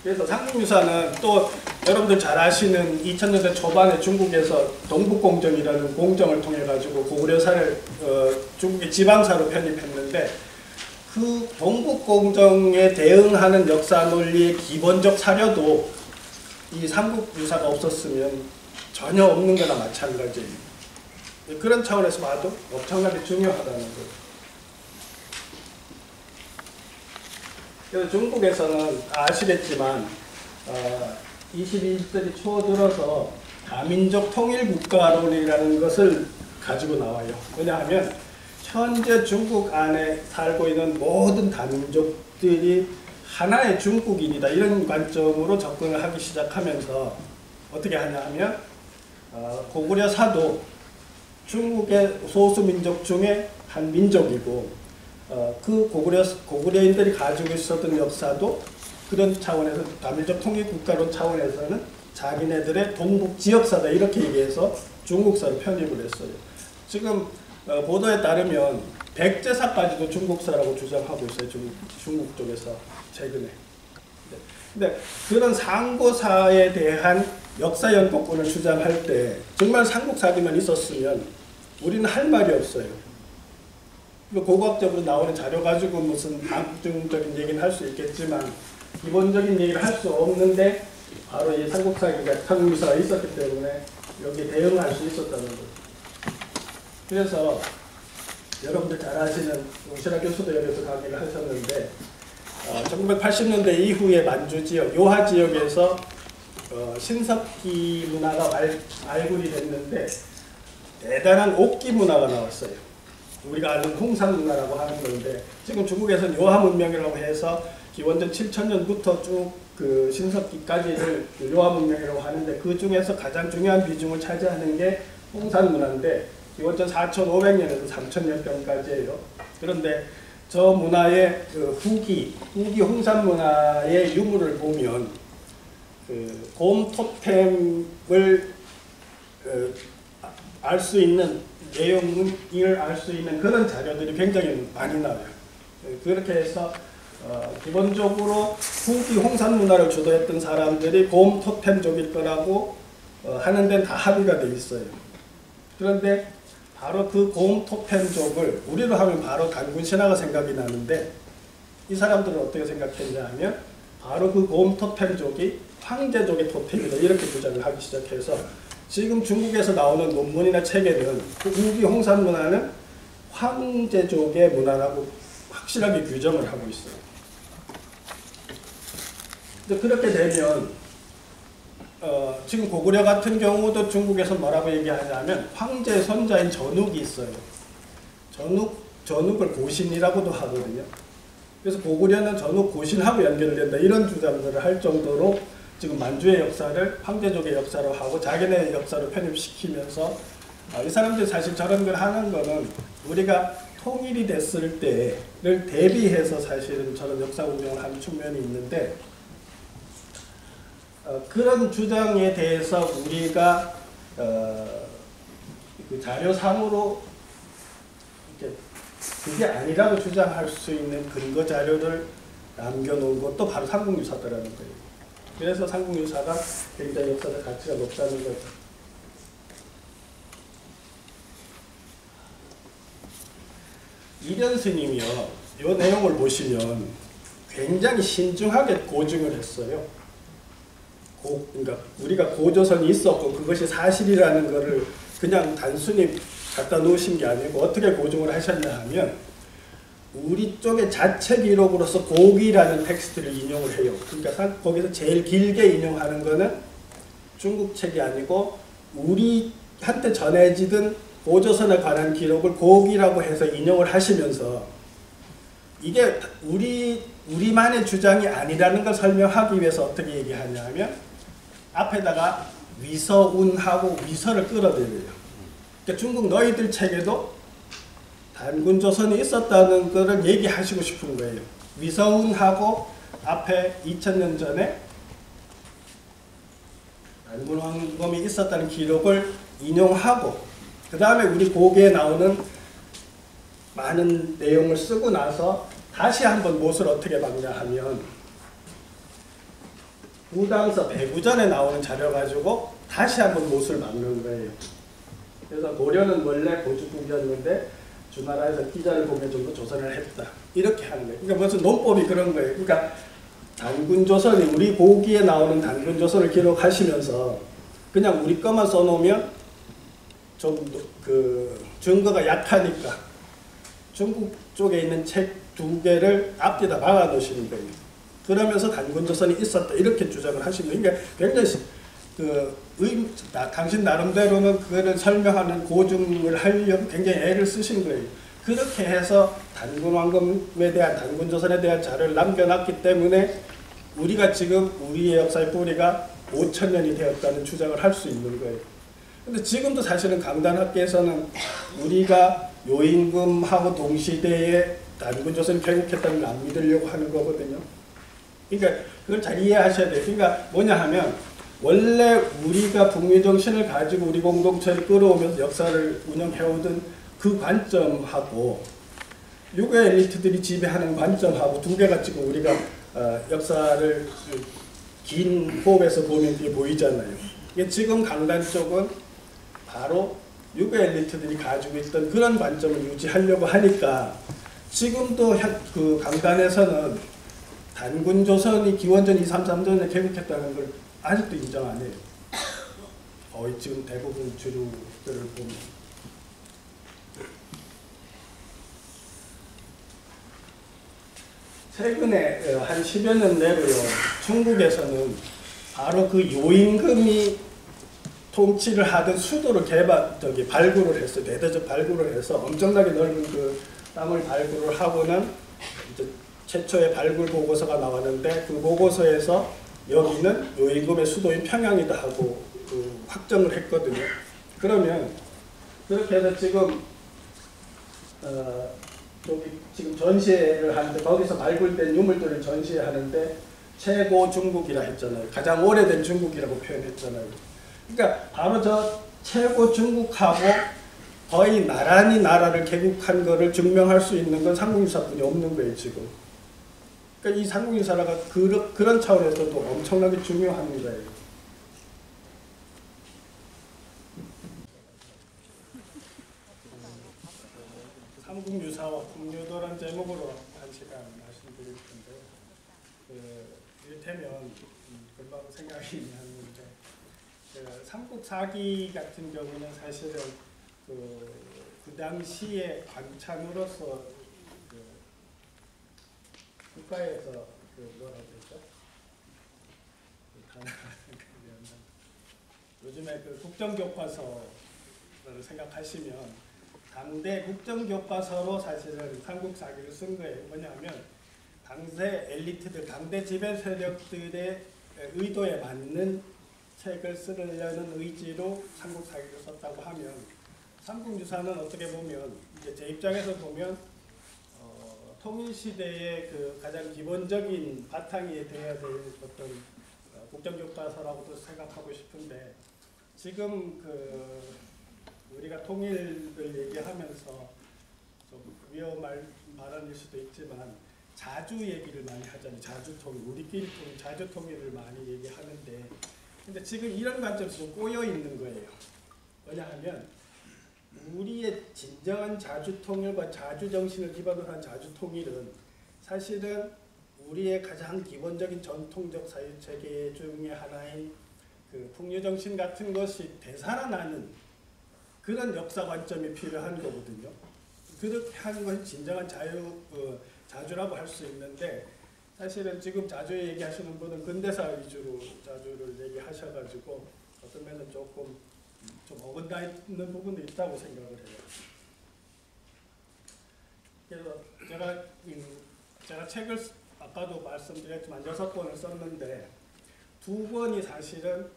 그래서 삼국유사는 또 여러분들 잘 아시는 2000년대 초반에 중국에서 동북공정이라는 공정을 통해 가지고 고구려사를 중국의 지방사로 편입했는데 그 동북공정에 대응하는 역사 논리의 기본적 사료도 이 삼국유사가 없었으면 전혀 없는 거나 마찬가지예요. 그런 차원에서 봐도 엄청나게 중요하다는 거죠. 그래서 중국에서는 아시겠지만 21세기 초 들어서 다민족 통일국가론이라는 것을 가지고 나와요. 왜냐하면 현재 중국 안에 살고 있는 모든 다민족들이 하나의 중국인이다 이런 관점으로 접근을 하기 시작하면서 어떻게 하냐 하면 고구려사도 중국의 소수민족 중에 한 민족이고 그 고구려인들이 가지고 있었던 역사도 그런 차원에서 다민족 통일국가론 차원에서는 자기네들의 동북 지역사다 이렇게 얘기해서 중국사로 편입을 했어요. 지금 보도에 따르면 백제사까지도 중국사라고 주장하고 있어요. 중국 쪽에서 최근에. 근데 그런 상고사에 대한 역사 연구권을 주장할 때 정말 삼국사기만 있었으면 우리는 할 말이 없어요. 고고학적으로 나오는 자료 가지고 무슨 다국적인 얘기는 할 수 있겠지만 기본적인 얘기를 할 수 없는데 바로 이 삼국사기가 삼국유사가 있었기 때문에 여기에 대응할 수 있었다는 거죠. 그래서 여러분들 잘 아시는 오시라 교수도 여기서 강의를 하셨는데 1980년대 이후에 만주 지역, 요하 지역에서 신석기 문화가 발굴이 됐는데 대단한 옥기 문화가 나왔어요. 우리가 아는 홍산 문화라고 하는 건데 지금 중국에서는 요하 문명이라고 해서 기원전 7000년부터 쭉 그 신석기까지를 요하 문명이라고 하는데 그 중에서 가장 중요한 비중을 차지하는 게 홍산 문화인데 기원전 4500년에서 3000년경까지예요. 그런데 저 문화의 그 후기 홍산 문화의 유물을 보면 그 곰 토템을 알 수 있는 내용을 알 수 있는 그런 자료들이 굉장히 많이 나와요. 그렇게 해서 기본적으로 후기 홍산 문화를 주도했던 사람들이 곰 토템족일 거라고 하는 데는 다 합의가 돼 있어요. 그런데 바로 그 곰 토템족을 우리로 하면 바로 단군 신화가 생각이 나는데 이 사람들은 어떻게 생각했냐 하면 바로 그 곰 토템족이 황제족의 토템이다 이렇게 주장을 하기 시작해서 지금 중국에서 나오는 논문이나 책에는 그 후기 홍산 문화는 황제족의 문화라고 확실하게 규정을 하고 있어요. 근데 그렇게 되면 지금 고구려 같은 경우도 중국에서 뭐라고 얘기하냐면 황제 손자인 전욱이 있어요. 전욱을 고신이라고도 하거든요. 그래서 고구려는 전욱 고신하고 연결된다 이런 주장들을 할 정도로 지금 만주의 역사를 황제족의 역사로 하고 자기네 역사로 편입시키면서 이 사람들이 사실 저런 걸 하는 거는 우리가 통일이 됐을 때를 대비해서 사실은 저런 역사 운영을 하는 측면이 있는데 그런 주장에 대해서 우리가 그 자료상으로 이렇게 그게 아니라고 주장할 수 있는 근거 자료를 남겨놓은 것도 바로 삼국유사더라는 거예요. 그래서 삼국유사가 굉장히 역사적 가치가 높다는 거죠. 이련 스님이요. 이 내용을 보시면 굉장히 신중하게 고증을 했어요. 그러니까 우리가 고조선이 있었고 그것이 사실이라는 것을 그냥 단순히 갖다 놓으신 게 아니고 어떻게 고증을 하셨냐 하면 우리 쪽의 자체 기록으로서 고기라는 텍스트를 인용을 해요. 그러니까 거기서 제일 길게 인용하는 거는 중국 책이 아니고 우리한테 전해지던 고조선에 관한 기록을 고기라고 해서 인용을 하시면서 이게 우리만의 주장이 아니라는 걸 설명하기 위해서 어떻게 얘기하냐 하면 앞에다가 위서운하고 위서를 끌어들여요. 그러니까 중국 너희들 책에도 단군조선이 있었다는 것을 얘기하시고 싶은 거예요. 위서운하고 앞에 2000년 전에 단군왕검이 있었다는 기록을 인용하고 그 다음에 우리 고기에 나오는 많은 내용을 쓰고 나서 다시 한번 못을 어떻게 막냐 하면 무당서 배구전에 나오는 자료 가지고 다시 한번 못을 막는 거예요. 그래서 고려는 원래 고주국이었는데 주나라에서 기자를 보면 좀 더 조선을 했다. 이렇게 하는 거예요. 그러니까 무슨 논법이 그런 거예요. 그러니까 단군조선이 우리 고기에 나오는 단군조선을 기록하시면서 그냥 우리 거만 써놓으면 좀 그 증거가 약하니까 중국 쪽에 있는 책 2개를 앞뒤다 박아 놓으시는 거예요. 그러면서 단군조선이 있었다 이렇게 주장을 하시는 거예요. 그러니까 굉장히 당신 나름대로는 그거를 설명하는 고증을 하려고 굉장히 애를 쓰신 거예요. 그렇게 해서 단군왕검에 대한 단군조선에 대한 자료를 남겨놨기 때문에 우리가 지금 우리의 역사의 뿌리가 5000년이 되었다는 주장을 할 수 있는 거예요. 근데 지금도 사실은 강단학계에서는 우리가 요임금하고 동시대에 단군조선이 개국했다는 걸 안 믿으려고 하는 거거든요. 그러니까 그걸 잘 이해하셔야 돼요. 그러니까 뭐냐 하면 원래 우리가 북미정신을 가지고 우리 공동체를 끌어오면서 역사를 운영해오던 그 관점하고 유교 엘리트들이 지배하는 관점하고 두 개가 지금 우리가 역사를 긴 호흡에서 보면 이게 보이잖아요. 이게 지금 강단 쪽은 바로 유교 엘리트들이 가지고 있던 그런 관점을 유지하려고 하니까 지금도 그 강단에서는 단군조선이 기원전 233년에 개국했다는 걸 아직도 인정 안 해요. 거의 지금 대부분 주류들을 보면. 최근에 한 10여 년 내로요. 중국에서는 바로 그 요임금이 통치를 하던 수도를 발굴을 했어요. 대대적 발굴을 해서 엄청나게 넓은 그 땅을 발굴을 하고는 이제 최초의 발굴 보고서가 나왔는데 그 보고서에서 여기는 요임금의 수도인 평양이다 하고 그 확정을 했거든요. 그러면 그렇게 해서 지금 지금 전시회를 하는데 거기서 발굴된 유물들을 전시하는데 최고 중국이라 했잖아요. 가장 오래된 중국이라고 표현했잖아요. 그러니까 바로 저 최고 중국하고 거의 나란히 나라를 개국한 거를 증명할 수 있는 건 삼국유사뿐이 없는 거예요, 지금. 그러니까 이 삼국유사가 그런 차원에서도 엄청나게 중요한 거예요. 삼국유사와 풍류도란 제목으로 한 시간 말씀드릴 텐데, 이를테면 금방 생각이 나는데, 삼국사기 같은 경우는 사실은 그 당시에 관찬으로서 국가에서 뭐라고 되죠? 요즘에 그 국정교과서를 생각하시면 당대 국정교과서로 사실은 삼국사기를 쓴 거예요. 뭐냐면 당대 엘리트들, 당대 지배 세력들의 의도에 맞는 책을 쓰려는 의지로 삼국사기를 썼다고 하면 삼국유사는 어떻게 보면 이제 제 입장에서 보면 통일시대의 그 가장 기본적인 바탕이 되어야 될 어떤 국정교과서라고도 생각하고 싶은데 지금 우리가 통일을 얘기하면서 좀 위험할 발언일 수도 있지만 자주 얘기를 많이 하잖아요. 자주통일, 우리끼리 자주통일을 많이 얘기하는데 근데 지금 이런 관점에서 좀 꼬여 있는 거예요. 뭐냐 하면 우리의 진정한 자주통일과 자주정신을 기반으로 한 자주통일은 사실은 우리의 가장 기본적인 전통적 사유체계 중에 하나인 그 풍류정신 같은 것이 되살아나는 그런 역사 관점이 필요한 거거든요. 그렇게 하는 것이 진정한 자주라고 할 수 있는데 사실은 지금 자주 얘기하시는 분은 근대사 위주로 자주를 얘기하셔가지고 어떤 면은 조금 좀 어긋나 있는 부분도 있다고 생각을 해요. 그래서 제가 책을 아까도 말씀드렸지만 6권을 썼는데 2권이 사실은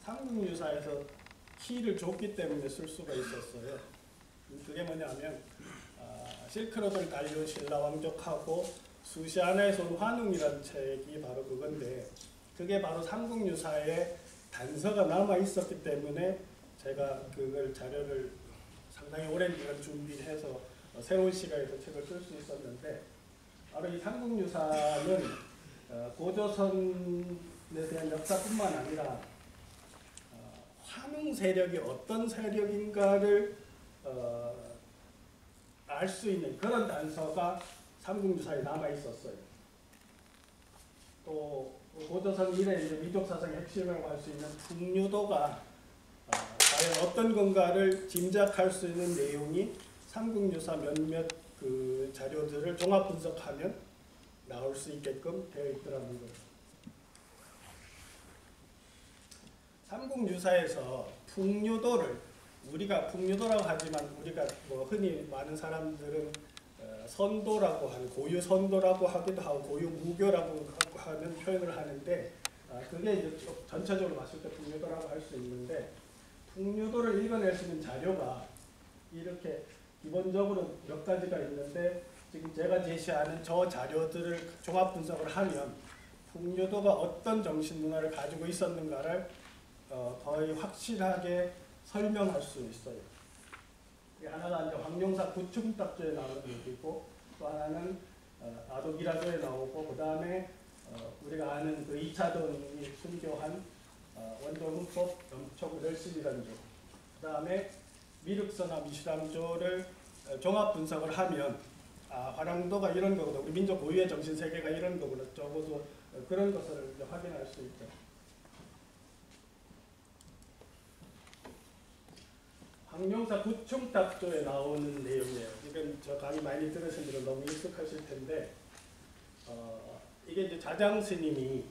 삼국유사에서 키를 줬기 때문에 쓸 수가 있었어요. 그게 뭐냐면 실크로드를 달려온 신라 왕족하고 수시아나에서 온 환웅이라는 책이 바로 그건데, 그게 바로 삼국유사의 단서가 남아 있었기 때문에 제가 그걸 자료를 상당히 오랜 기간 준비해서 새로운 시각에서 책을 쓸 수 있었는데, 바로 이 삼국유사는 고조선에 대한 역사뿐만 아니라 환웅 세력이 어떤 세력인가를 알 수 있는 그런 단서가 삼국유사에 남아 있었어요. 또 고조선 이래 이제 민족 사상의 핵심이라고 할 수 있는 풍류도가 과연 어떤 건가를 짐작할 수 있는 내용이 삼국유사 몇몇 그 자료들을 종합 분석하면 나올 수 있게끔 되어 있더라는 거예요. 삼국유사에서 풍류도를 우리가 풍류도라고 하지만 우리가 뭐 흔히 많은 사람들은 선도라고 하는 고유 선도라고 하기도 하고 고유 무교라고 하는 표현을 하는데, 그게 이제 전체적으로 봤을 때 풍류도라고 할 수 있는데, 풍류도를 읽어낼 수 있는 자료가 이렇게 기본적으로 몇 가지가 있는데, 지금 제가 제시하는 저 자료들을 종합 분석을 하면 풍류도가 어떤 정신문화를 가지고 있었는가를 거의 확실하게 설명할 수 있어요. 하나가 이제 황룡사 구충답조에 나오는 얘기고, 또 하나는 아도기라조에 나오고, 그 다음에 우리가 아는 그 이차돈이 순교한 원조문법 영촉 열심이라는 조, 그 다음에 미륵선화 미시람조를 종합 분석을 하면 화랑도가 이런 거구나, 우리 민족 고유의 정신 세계가 이런 거구나, 적어도 그런 것을 이제 확인할 수 있죠. 황룡사 구충답조에 나오는 내용이에요. 이건 저 강의 많이 들으신 분은 너무 익숙하실 텐데, 이게 이제 자장 스님이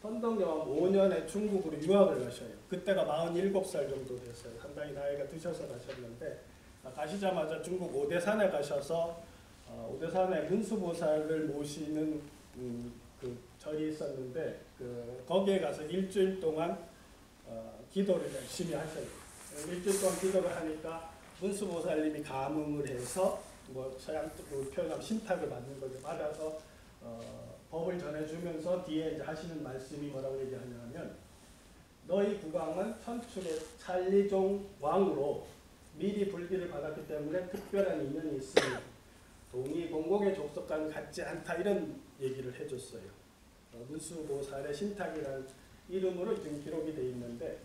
선덕여왕 5년에 중국으로 유학을 가셔요. 그때가 47살 정도 됐어요. 상당히 나이가 드셔서 가셨는데, 가시자마자 중국 오대산에 가셔서 오대산에 문수보살을 모시는 그 절이 있었는데, 거기에 가서 일주일 동안 기도를 열심히 하셔요. 일주일 동안 기도를 하니까 문수보살님이 감흥을 해서 뭐 서양 표현하면 신탁을 받는 거죠. 받아서 법을 전해주면서 뒤에 이제 하시는 말씀이 뭐라고 얘기하냐면, 너희 국왕은 천축의 찰리종 왕으로 미리 불기를 받았기 때문에 특별한 인연이 있으니 동이 공공의 족속과는 같지 않다, 이런 얘기를 해줬어요. 문수보살의 신탁이라는 이름으로 지금 기록이 되어 있는데,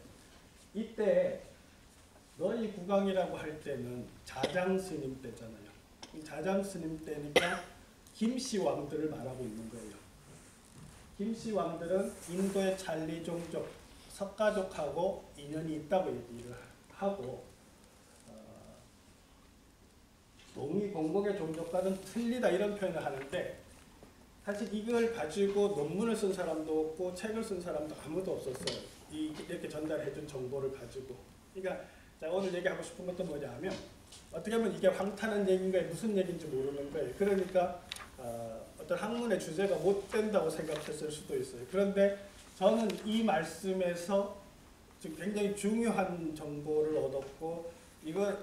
이때 너희 국왕이라고 할 때는 자장스님 때잖아요. 이 자장스님 때니까 김씨 왕들을 말하고 있는 거예요. 김씨 왕들은 인도의 찰리 종족, 석가족하고 인연이 있다고 얘기를 하고, 동이 공공의 종족과는 틀리다, 이런 표현을 하는데, 사실 이걸 가지고 논문을 쓴 사람도 없고 책을 쓴 사람도 아무도 없었어요. 이렇게 전달해준 정보를 가지고. 그러니까 자, 오늘 얘기하고 싶은 것도 뭐냐면, 어떻게 보면 이게 황타는 얘기인가 무슨 얘기인지 모르는 거예요. 그러니까 어떤 학문의 주제가 못 된다고 생각했을 수도 있어요. 그런데 저는 이 말씀에서 지금 굉장히 중요한 정보를 얻었고,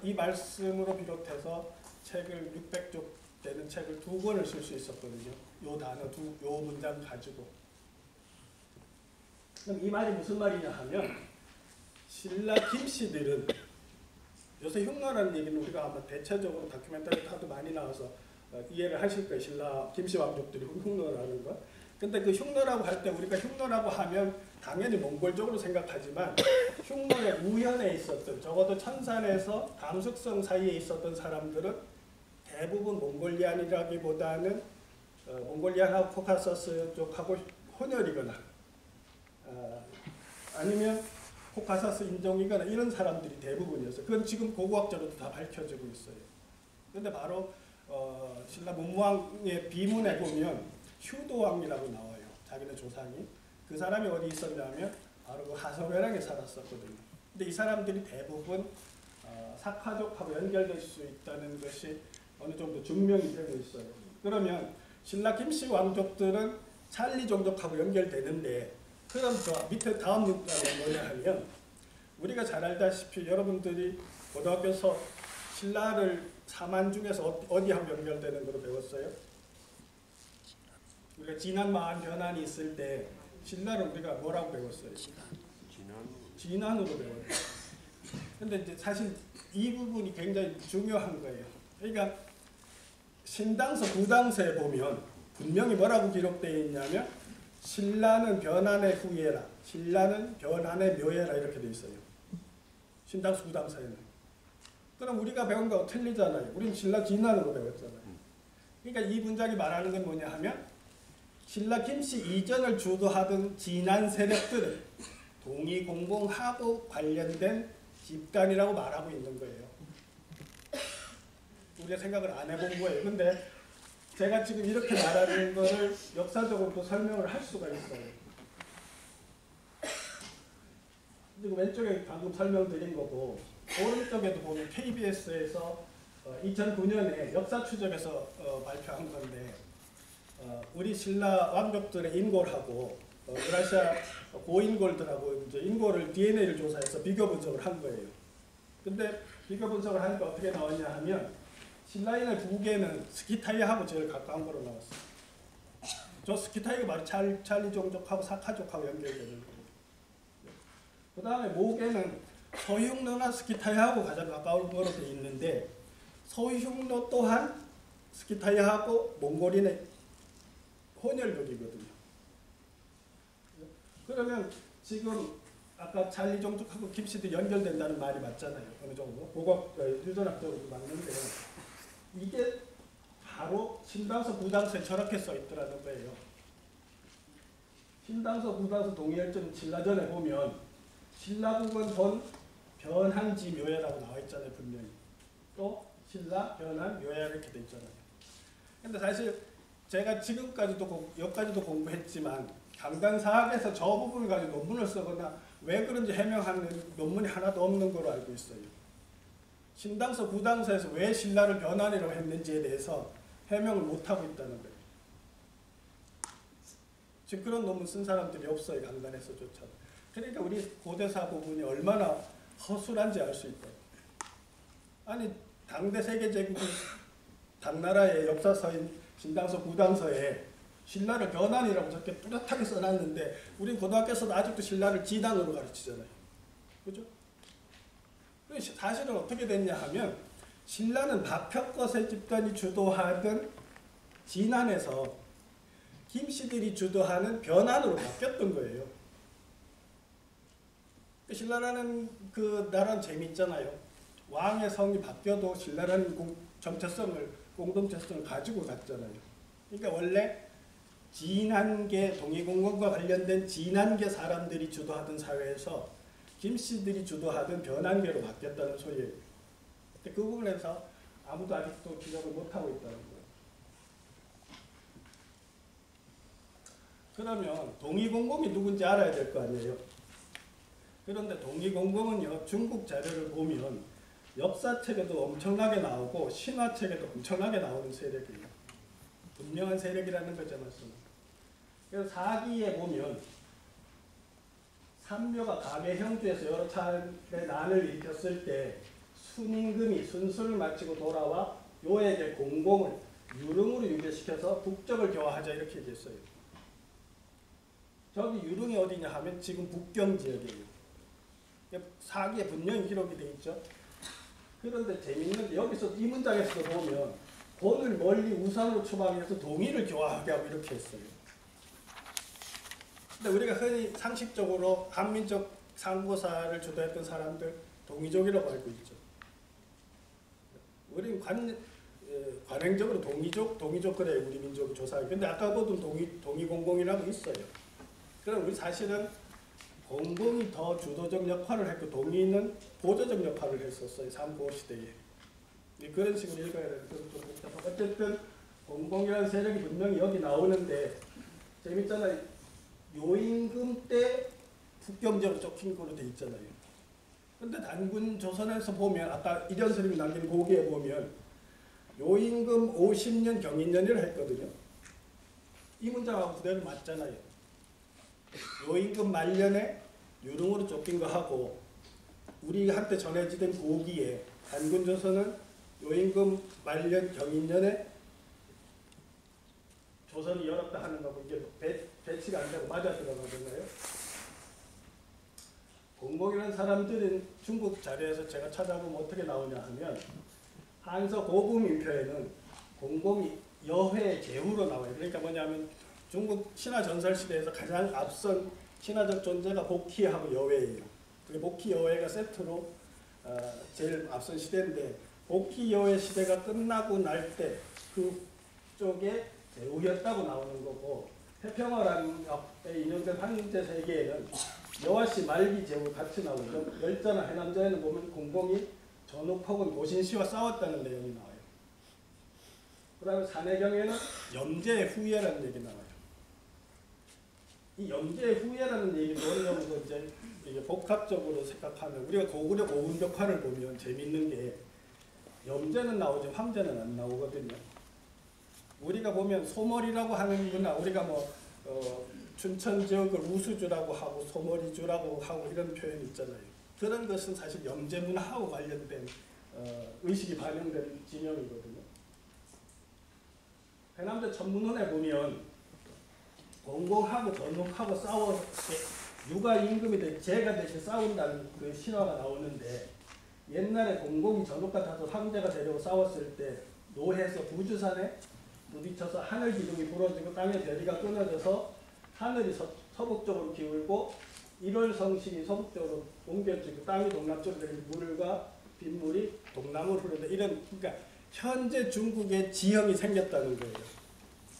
이 말씀으로 비롯해서 책을 600쪽 되는 책을 2권을 쓸 수 있었거든요. 요 단어, 요 문장 가지고. 그럼 이 말이 무슨 말이냐 하면, 신라 김씨들은, 요새 흉노라는 얘기는 우리가 아마 대체적으로 다큐멘터리 타도 많이 나와서 이해를 하실 거예요. 신라 김씨 왕족들이 흉노라는 거. 근데 그 흉노라고 할 때 우리가 흉노라고 하면 당연히 몽골적으로 생각하지만, 흉노의 우현에 있었던, 적어도 천산에서 담숙성 사이에 있었던 사람들은 대부분 몽골리안이라기보다는 몽골리안하고 코카서스 쪽하고 혼혈이거나 아니면 코카사스 인종이거나 이런 사람들이 대부분이었어요. 그건 지금 고고학자로도 다 밝혀지고 있어요. 그런데 바로 신라 문무왕의 비문에 보면 휴도왕이라고 나와요. 자기네 조상이. 그 사람이 어디 있었냐면 바로 그 하성회랑에 살았었거든요. 근데 이 사람들이 대부분 사카족하고 연결될 수 있다는 것이 어느 정도 증명이 되고 있어요. 그러면 신라 김씨 왕족들은 찰리 종족하고 연결되는데, 그럼 저 밑에 다음 문장은 뭐냐 하면, 우리가 잘 알다시피 여러분들이 고등학교 신라를 사만 중에서 어디하고 연결되는 걸로 배웠어요? 우리가 진안마안 변환이 있을 때 신라를 우리가 뭐라고 배웠어요? 진안으로 배웠어요. 근데 이제 사실 이 부분이 굉장히 중요한 거예요. 그러니까 신당서 구당서에 보면 분명히 뭐라고 기록되어 있냐면 신라는 변환의 후예라, 신라는 변환의 묘예라 이렇게 되어 있어요. 신당서 구당서에는. 그럼 우리가 배운 거하고 틀리잖아요. 우리는 신라 진안으로 배웠잖아요. 그러니까 이 문장이 말하는 건 뭐냐 하면 신라 김씨 이전을 주도하던 진안 세력들은 동의공공하고 관련된 집단이라고 말하고 있는 거예요. 우리가 생각을 안 해본 거예요. 근데 제가 지금 이렇게 말하는 거를 역사적으로도 설명을 할 수가 있어요. 지금 왼쪽에 방금 설명드린 거고 오른쪽에도 보면 KBS에서 2009년에 역사 추적에서 발표한 건데 우리 신라 왕족들의 인골하고 유라시아 고인골들하고 이제 인골을 DNA를 조사해서 비교 분석을 한 거예요. 근데 비교 분석을 하니까 어떻게 나왔냐 하면 신라인의 북에는 스키타이하고 제일 가까운 거로 나왔어요. 저 스키타이가 바로 찰리 종족하고 사카족하고 연결되는 거고. 그 다음에 목에는 서흉노나 스키타이하고 가장 가까운 거로 되어 있는데 서흉노 또한 스키타이하고 몽골인의 혼혈족이거든요. 그러면 지금 아까 찰리 종족하고 김씨도 연결된다는 말이 맞잖아요. 어느 정도 고급 유전학적으로 맞는데 이게 바로 신당서 구당서에 저렇게 써 있더라는 거예요. 신당서 구당서 동의열전 신라전에 보면 신라국은 본 변한지 묘야라고 나와 있잖아요. 분명히. 또 신라 변한 묘야 이렇게 돼 있잖아요. 근데 사실 제가 지금까지도 여기까지도 공부했지만 강단사학에서 저 부분을 가지고 논문을 쓰거나 왜 그런지 해명하는 논문이 하나도 없는 걸로 알고 있어요. 신당서 구당서에서 왜 신라를 변환이라고 했는지에 대해서 해명을 못하고 있다는 거예요. 지금 그런 논문 쓴 사람들이 없어요. 강단에서조차. 그러니까 우리 고대사 부분이 얼마나 허술한지 알 수 있다. 아니 당대 세계제국의 당나라의 역사서인 신당서 구당서에 신라를 변환이라고 저렇게 뚜렷하게 써놨는데 우리 고등학교에서도 아직도 신라를 지당으로 가르치잖아요. 그죠? 사실은 어떻게 됐냐 하면 신라는 박혁거세 집단이 주도하던 진안에서 김씨들이 주도하는 변환으로 바뀌었던 거예요. 신라라는 그 나라는 재미있잖아요. 왕의 성이 바뀌어도 신라라는 정체성을 공동체성을 가지고 갔잖아요. 그러니까 원래 진안계 동의공공과 관련된 진안계 사람들이 주도하던 사회에서 김씨들이 주도하던 변환계로 바뀌었다는 소리예요. 근데 그 부분에서 아무도 아직도 기억을 못하고 있다는 거예요. 그러면 동의공공이 누군지 알아야 될 거 아니에요. 그런데 동의공공은요, 중국 자료를 보면 역사책에도 엄청나게 나오고 신화책에도 엄청나게 나오는 세력이에요. 분명한 세력이라는 거죠, 말씀. 그래서 사기에 보면 삼묘가 가계 형주에서 여러 차례 난을 일으켰을 때 순임금이 순수를 마치고 돌아와 요에게 공공을 유릉으로 유배시켜서 국적을 교화하자 이렇게 얘기했어요. 저기 유릉이 어디냐 하면 지금 북경 지역이에요. 사기에 분명히 기록이 돼 있죠. 그런데 재밌는 게 여기서 이 문장에서도 보면 돈을 멀리 우상으로 추방해서 동의를 교화하게 하고 이렇게 했어요. 근데 우리가 흔히 상식적으로 한민족 상고사를 주도했던 사람들 동이족이라고 알고 있죠. 우리는 관행적으로 동이족 그래 우리 민족이 조사해. 근데 아까 보던 동이공공이라고 있어요. 그럼 우리 사실은 공공이 더 주도적 역할을 했고 동의는 보조적 역할을 했었어요. 삼국시대에. 그런 식으로 읽어야 되는데 좀 복잡하고 어쨌든 공공이라는 세력이 분명히 여기 나오는데 재밌잖아요. 요임금 때 북경지역으로 쫓긴 걸로 돼 있잖아요. 근데 단군 조선에서 보면 아까 이련스님이 남긴 고기에 보면 요임금 50년 경인년이라 했거든요. 이 문장하고 그대로 맞잖아요. 요임금 말년에 유릉으로 쫓긴 거 하고 우리 한때 전해지던 고기에 단군 조선은 요임금 말년 경인년에 조선이 열었다 하는 거고 이게 배치가 안 되고 맞아 들어가잖아요. 공공이라는 사람들은 중국 자료에서 제가 찾아보면 어떻게 나오냐 하면 한서 고구민표에는 공공이 여회 제후로 나와요. 그러니까 뭐냐면 중국 신화 전설 시대에서 가장 앞선 신화적 존재가 복희하고 여회예요. 그게 복희 여회가 세트로 제일 앞선 시대인데 복희 여회 시대가 끝나고 날 때 그쪽에 제후였다고 나오는 거고 태평화라는 에 인용된 황제 세계에는 여화씨 말기 제후 같이 나오죠. 열자나 해남자에는 보면 공공이 전욱 혹은 고신씨와 싸웠다는 내용이 나와요. 그 다음에 산해경에는 염제 후예라는 얘기 나와요. 이 염제 후예라는 얘기도 어느 정도 이제 이게 복합적으로 생각하면 우리가 고구려 고군벽화를 보면 재밌는 게 염제는 나오지 황제는 안 나오거든요. 우리가 보면 소머리라고 하는 거나 우리가 뭐 춘천 지역을 우수주라고 하고 소머리주라고 하고 이런 표현이 있잖아요. 그런 것은 사실 염제 문화하고 관련된 의식이 반영된 진영이거든요. 해남대 천문원에 보면 공공하고 전uk하고 싸워서 육아 임금이 되게 제가 대신 싸운다는 그 신화가 나오는데 옛날에 공공이 전uk 같아서 황제가 되려고 싸웠을 때 노해에서 부주산에 부딪혀서 하늘 기둥이 부러지고 땅의 대리가 끊어져서 하늘이 서북쪽으로 기울고 1월 성신이 서북쪽으로 옮겨지고 땅이 동남쪽으로 되는 물과 빗물이 동남으로 흐르는 이런 그러니까 현재 중국의 지형이 생겼다는 거예요.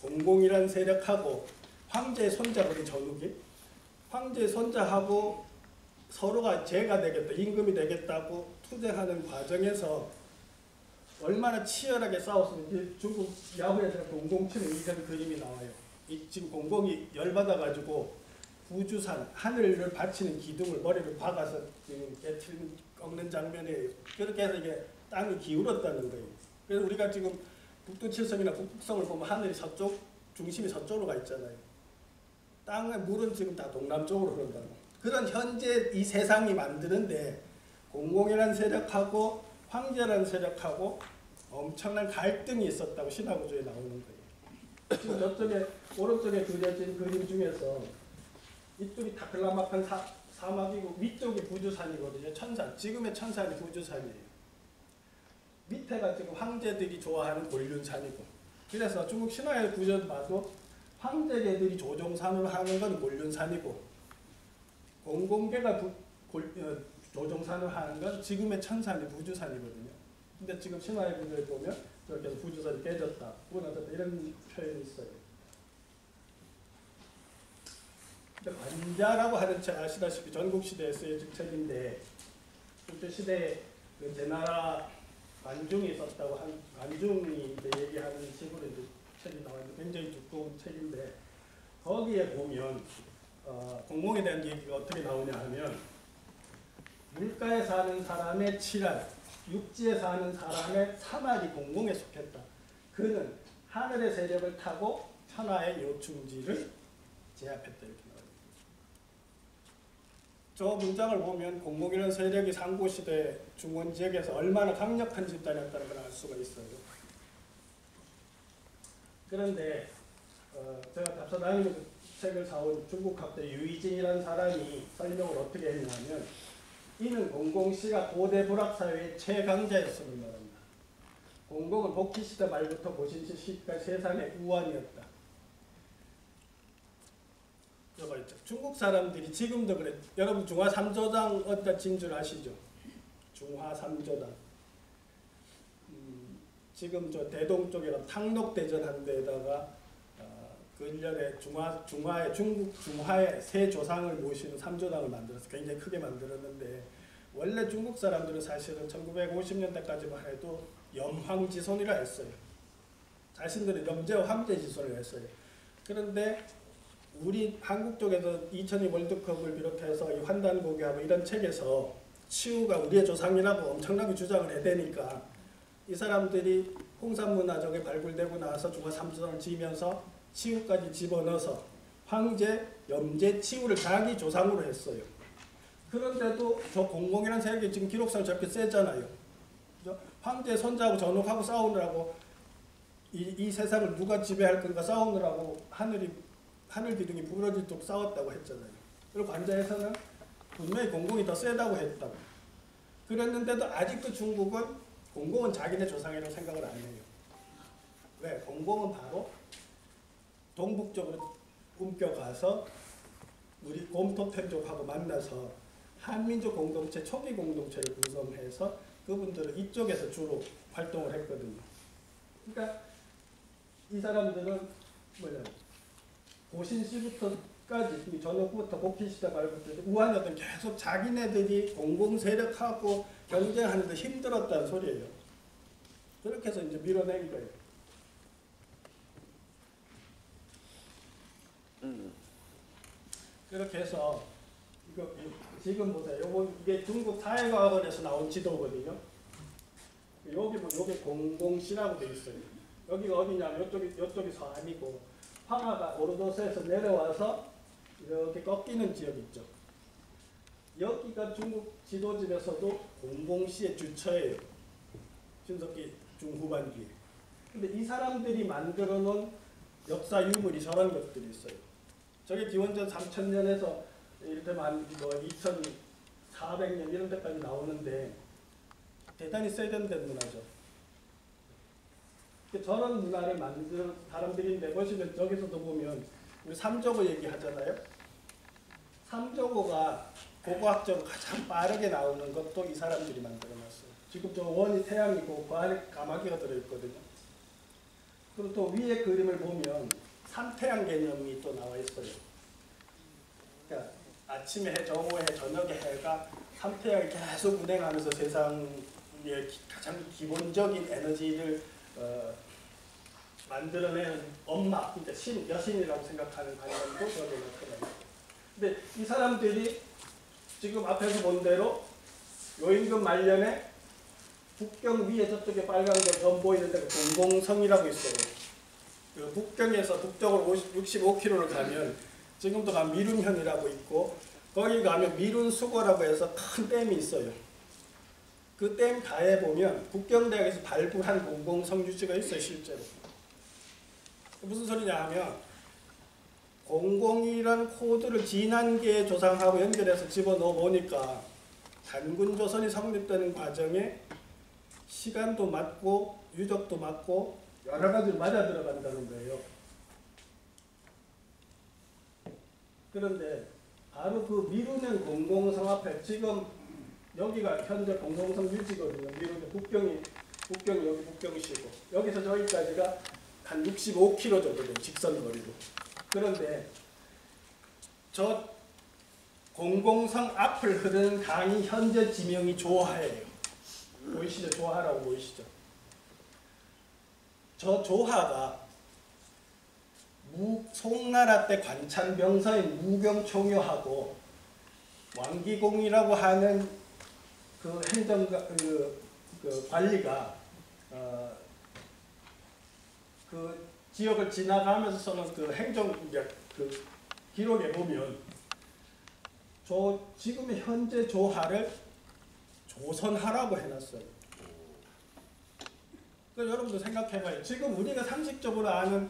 공공이라는 세력하고 황제의 손자분이 전욱이 황제의 손자하고 서로가 제가 되겠다 임금이 되겠다고 투쟁하는 과정에서 얼마나 치열하게 싸웠으면 중국 야후에서 공공치는 이런 그림이 나와요. 이 지금 공공이 열받아가지고 부주산 하늘을 받치는 기둥을 머리를 박아서 지금 깨트리는 꺾는 장면이에요. 그렇게 해서 이게 땅이 기울었다는 거예요. 그래서 우리가 지금 북두칠성이나 북극성을 보면 하늘이 서쪽 중심이 서쪽으로 가 있잖아요. 땅의 물은 지금 다 동남쪽으로 흐른다고. 그런 현재 이 세상이 만드는데 공공이라는 세력하고 황제라는 세력하고 엄청난 갈등이 있었다고 신화구조에 나오는 거예요. 지금 저쪽에 오른쪽에 그려진 그림 중에서 이쪽이 다클라막한 사막이고 위쪽이 부주산이거든요. 천산. 지금의 천산이 부주산이에요. 밑에가 지금 황제들이 좋아하는 곤륜산이고. 그래서 중국 신화의 구조를 봐도 황제계들이 조종산으로 하는 건 곤륜산이고 공공계가 조종산으로 하는 건 지금의 천산이 부주산이거든요. 근데 지금 신화의 구조를 보면 저렇게 부주산이 깨졌다, 무너졌다 이런 표현이 있어요. 근데 관자라고 하는 책 아시다시피 전국시대에 쓰여진 책인데 그때 시대에 그 제나라 관중이 있었다고 한 관중이 이제 얘기하는 식으로 이제 책이 나왔는데 굉장히 두꺼운 책인데 거기에 보면 공공에 대한 얘기가 어떻게 나오냐 하면 물가에 사는 사람의 7할, 육지에 사는 사람의 3할이 공공에 속했다. 그는 하늘의 세력을 타고 천하의 요충지를 제압했다 이렇게 나와요. 저 문장을 보면 공공이라는 세력이 상고시대 중원지역에서 얼마나 강력한 집단이었다는 걸 알 수가 있어요. 그런데 제가 답사다니는 그 책을 사온 중국학대 유이진이라는 사람이 설명을 어떻게 했냐면 이는 공공씨가 고대 불학사회의 최강자였음을 말합니다. 공공은 복희시대 말부터 고신시 시까지 세상의 우환이었다. 여기 있죠. 중국 사람들이 지금도 그래. 여러분 중화 3조당 어디다 진 줄 아시죠? 중화 3조당. 지금 저 대동 쪽에 탕록대전 한 데에다가 그 1년에 중화의 중국 중화의 세 조상을 모시는 3조당을 만들어서 굉장히 크게 만들었는데 원래 중국 사람들은 사실은 1950년대까지만 해도 염황지손이라 했어요. 자신들은 염제와 황제지손을 했어요. 그런데 우리 한국 쪽에서 2002 월드컵을 비롯해서 이 환단고교하고 이런 책에서 치우가 우리의 조상이라고 엄청나게 주장을 해대니까 이 사람들이 홍산문화적에 발굴되고 나서 중화 3조당을 지으면서 치우까지 집어넣어서 황제, 염제, 치우를 자기 조상으로 했어요. 그런데도 저 공공이라는 세력이 지금 기록상 저렇게 세잖아요. 그죠? 황제 손자하고 전옥하고 싸우느라고 이 세상을 누가 지배할 건가 싸우느라고 하늘 기둥이 부러지도록 싸웠다고 했잖아요. 그리고 관자에서는 분명히 공공이 더 세다고 했다고. 그랬는데도 아직도 중국은 공공은 자기네 조상이라고 생각을 안 해요. 왜? 공공은 바로 동북쪽으로 옮겨가서 우리 곰토텐족하고 만나서 한민족 공동체, 초기 공동체를 구성해서 그분들은 이쪽에서 주로 활동을 했거든요. 그러니까 이 사람들은 고신 시부터까지, 전후부터 복희 시대 말부터 우한여든 계속 자기네들이 공공 세력하고 경쟁하는데 힘들었다는 소리예요. 그렇게 해서 이제 밀어낸 거예요. 그렇게 해서 이거 지금 보세요. 이게 중국 사회과학원에서 나온 지도거든요. 여기 뭐 여기 공공시라고 돼 있어요. 여기가 어디냐면 이쪽이 서안이고 황하가 오르도스에서 내려와서 이렇게 꺾이는 지역 있죠. 여기가 중국 지도집에서도 공공시의 주처예요. 신석기 중후반기에. 근데 이 사람들이 만들어 놓은 역사 유물이 저런 것들이 있어요. 저게 기원전 3000년에서 이를테면 뭐 2400년 이런 데까지 나오는데 대단히 세련된 문화죠. 저런 문화를 만든 사람들인데 보시면 저기서도 보면 우리 삼조고 얘기하잖아요. 삼조고가 고고학적으로 가장 빠르게 나오는 것도 이 사람들이 만들어놨어요. 지금 저 원이 태양이고 그 안에 까마귀가 들어있거든요. 그리고 또 위에 그림을 보면 삼태양 개념이 또 나와 있어요. 그러니까 아침에 해, 정오에 해, 저녁에 해가 삼태양이 계속 운행하면서 세상의 가장 기본적인 에너지를 만들어내는 엄마, 그러니까 여신이라고 생각하는 관념도 저기에 나타나요. 근데 이 사람들이 지금 앞에서 본 대로 요임금 말년에 북경 위에 저쪽에 빨간 거 점 보이는 데가 공공성이라고 있어요. 그 북경에서 북쪽으로 65km를 가면 지금도 가면 미룬현이라고 있고 거기 가면 미룬수거라고 해서 큰 댐이 있어요. 그 댐 가에 보면 북경대학에서 발굴한 공공성 유지가 있어요. 실제로. 무슨 소리냐 하면 공공이란 코드를 진한계 조상하고 연결해서 집어넣어 보니까 단군조선이 성립되는 과정에 시간도 맞고 유적도 맞고 여러 가지로 맞아 들어간다는 거예요. 그런데 바로 그 미루는 공공성 앞에 지금 여기가 현재 공공성 유지거든요. 미루는 북경이 여기 북경시고 여기서 저기까지가 한 65km 정도 돼요. 직선 거리로. 그런데 저 공공성 앞을 흐르는 강이 현재 지명이 조하예요. 보이시죠? 조하라고 보이시죠? 저 조하가 송나라 때 관찰 명사인 무경총효하고 왕기공이라고 하는 그 행정가 그 관리가 그 지역을 지나가면서 써놓은 그 행정 그 기록에 보면 지금의 현재 조하를 조선하라고 해놨어요. 그러니까 여러분도 생각해봐요. 지금 우리가 상식적으로 아는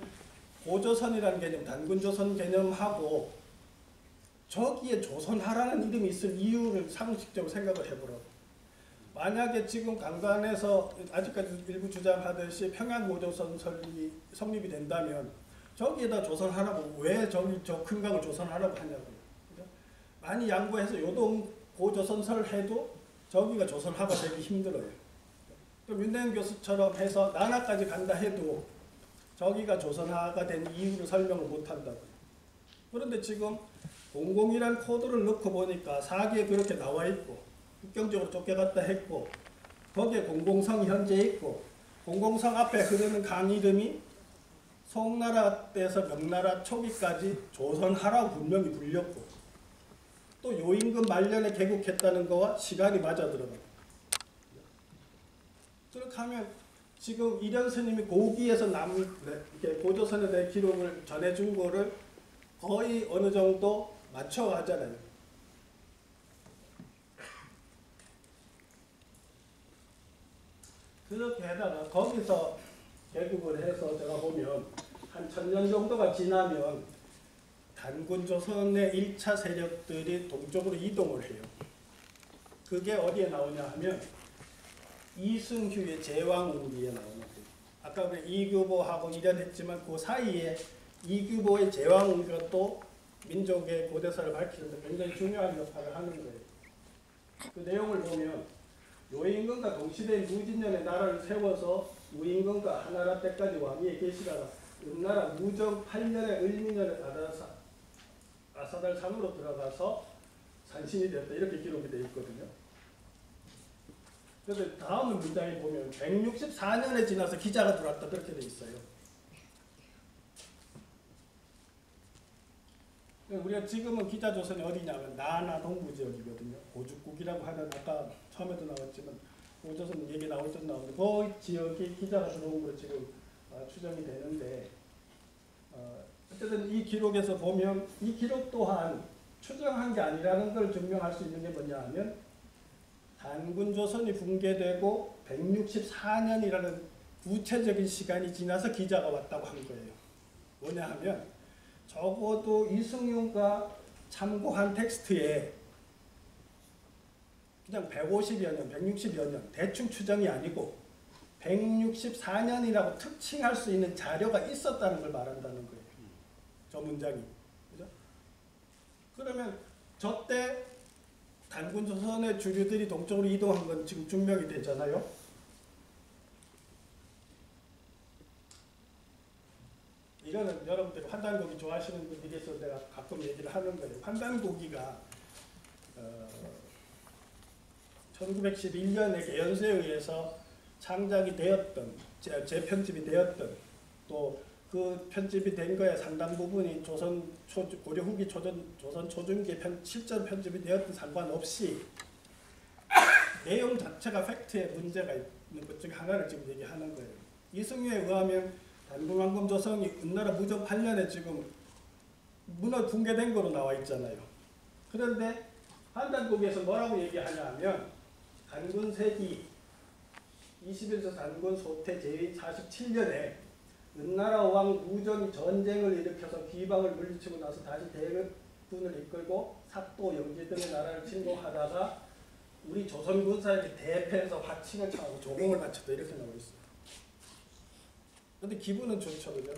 고조선이라는 개념, 단군조선 개념하고 저기에 조선하라는 이름이 있을 이유를 상식적으로 생각을 해보라고. 만약에 지금 강간에서 아직까지 일부 주장하듯이 평양고조선 성립이 된다면 저기에다 조선하라고 왜 저기 저 큰 강을 조선하라고 하냐고요. 많이 양보해서 요동 고조선설 해도 저기가 조선하가 되기 힘들어요. 또 윤대현 교수처럼 해서 난하까지 간다 해도 저기가 조선하가 된 이유를 설명을 못한다고요. 그런데 지금 공공이란 코드를 넣고 보니까 사기에 그렇게 나와 있고 북경적으로 쫓겨갔다 했고 거기에 공공성이 현재 있고 공공성 앞에 흐르는 강 이름이 송나라 때에서 명나라 초기까지 조선하라고 분명히 불렸고 또 요임금 말년에 개국했다는 거와 시간이 맞아 들어가요. 그렇게 하면 지금 이련 스님이 고기에서 이렇게 고조선에 대한 기록을 전해준 거를 거의 어느 정도 맞춰가잖아요. 그렇게 해다가 거기서 개국을 해서 제가 보면 한 1000년 정도가 지나면 단군 조선의 1차 세력들이 동쪽으로 이동을 해요. 그게 어디에 나오냐 하면 이승휴의 제왕운기에 나오는 거예요. 아까 우리 이규보하고 일연했지만 그 사이에 이규보의 제왕운기가 또 민족의 고대사를 밝히는데 굉장히 중요한 역할을 하는 거예요. 그 내용을 보면 요임금과 동시대인 무진년의 나라를 세워서 무임금과 하나라 때까지 왕위에 계시다가 은나라 무정 8년에 을미년에 아사달 산으로 들어가서 산신이 되었다 이렇게 기록이 되어 있거든요. 그래서 다음 문장에 보면 164년에 지나서 기자가 들어왔다 그렇게 되어 있어요. 우리가 지금은 기자조선이 어디냐면 나나 동부 지역이거든요. 고죽국이라고 하는 아까 처음에도 나왔지만 고조선 얘기 나올 때 나오는데 그 지역이 기자가 들어온 걸로 지금 추정이 되는데 어쨌든 이 기록에서 보면 이 기록 또한 추정한 게 아니라는 걸 증명할 수 있는 게 뭐냐 하면 단군조선이 붕괴되고 164년이라는 구체적인 시간이 지나서 기자가 왔다고 한 거예요. 뭐냐 하면 적어도 이승윤과 참고한 텍스트에 그냥 150여 년, 160여 년 대충 추정이 아니고 164년이라고 특징할 수 있는 자료가 있었다는 걸 말한다는 거예요. 저 문장이. 그죠? 그러면 저때 단군조선의 주류들이 동쪽으로 이동한 건 지금 증명이 되잖아요. 이거는 여러분들이 환단고기 좋아하시는 분들에서 내가 가끔 얘기를 하는 거예요. 환단고기가 1911년에 개연수에 의해서 창작이 되었던, 재편집이 되었던, 또 그 편집이 된 거에 상당 부분이 고려 후기 조선 초중기 실전 편집이 되었던 상관없이 내용 자체가 팩트에 문제가 있는 것 중에 하나를 지금 얘기하는 거예요. 이승유에 의하면 단군왕금 조선이 은나라 무정 8년에 지금 문화 붕괴된 거로 나와 있잖아요. 그런데 한단국에서 뭐라고 얘기하냐 하면 단군 세기 21세 단군 소태 제 47년에 은나라 왕 무정이 전쟁을 일으켜서 비방을 물리치고 나서 다시 대군을 이끌고 사또, 영지 등의 나라를 침공하다가 우리 조선 군사에게 대패해서 화칭을 청하고 조공을 바쳤다 이렇게 나오고 있어요. 근데 기분은 좋죠, 그죠?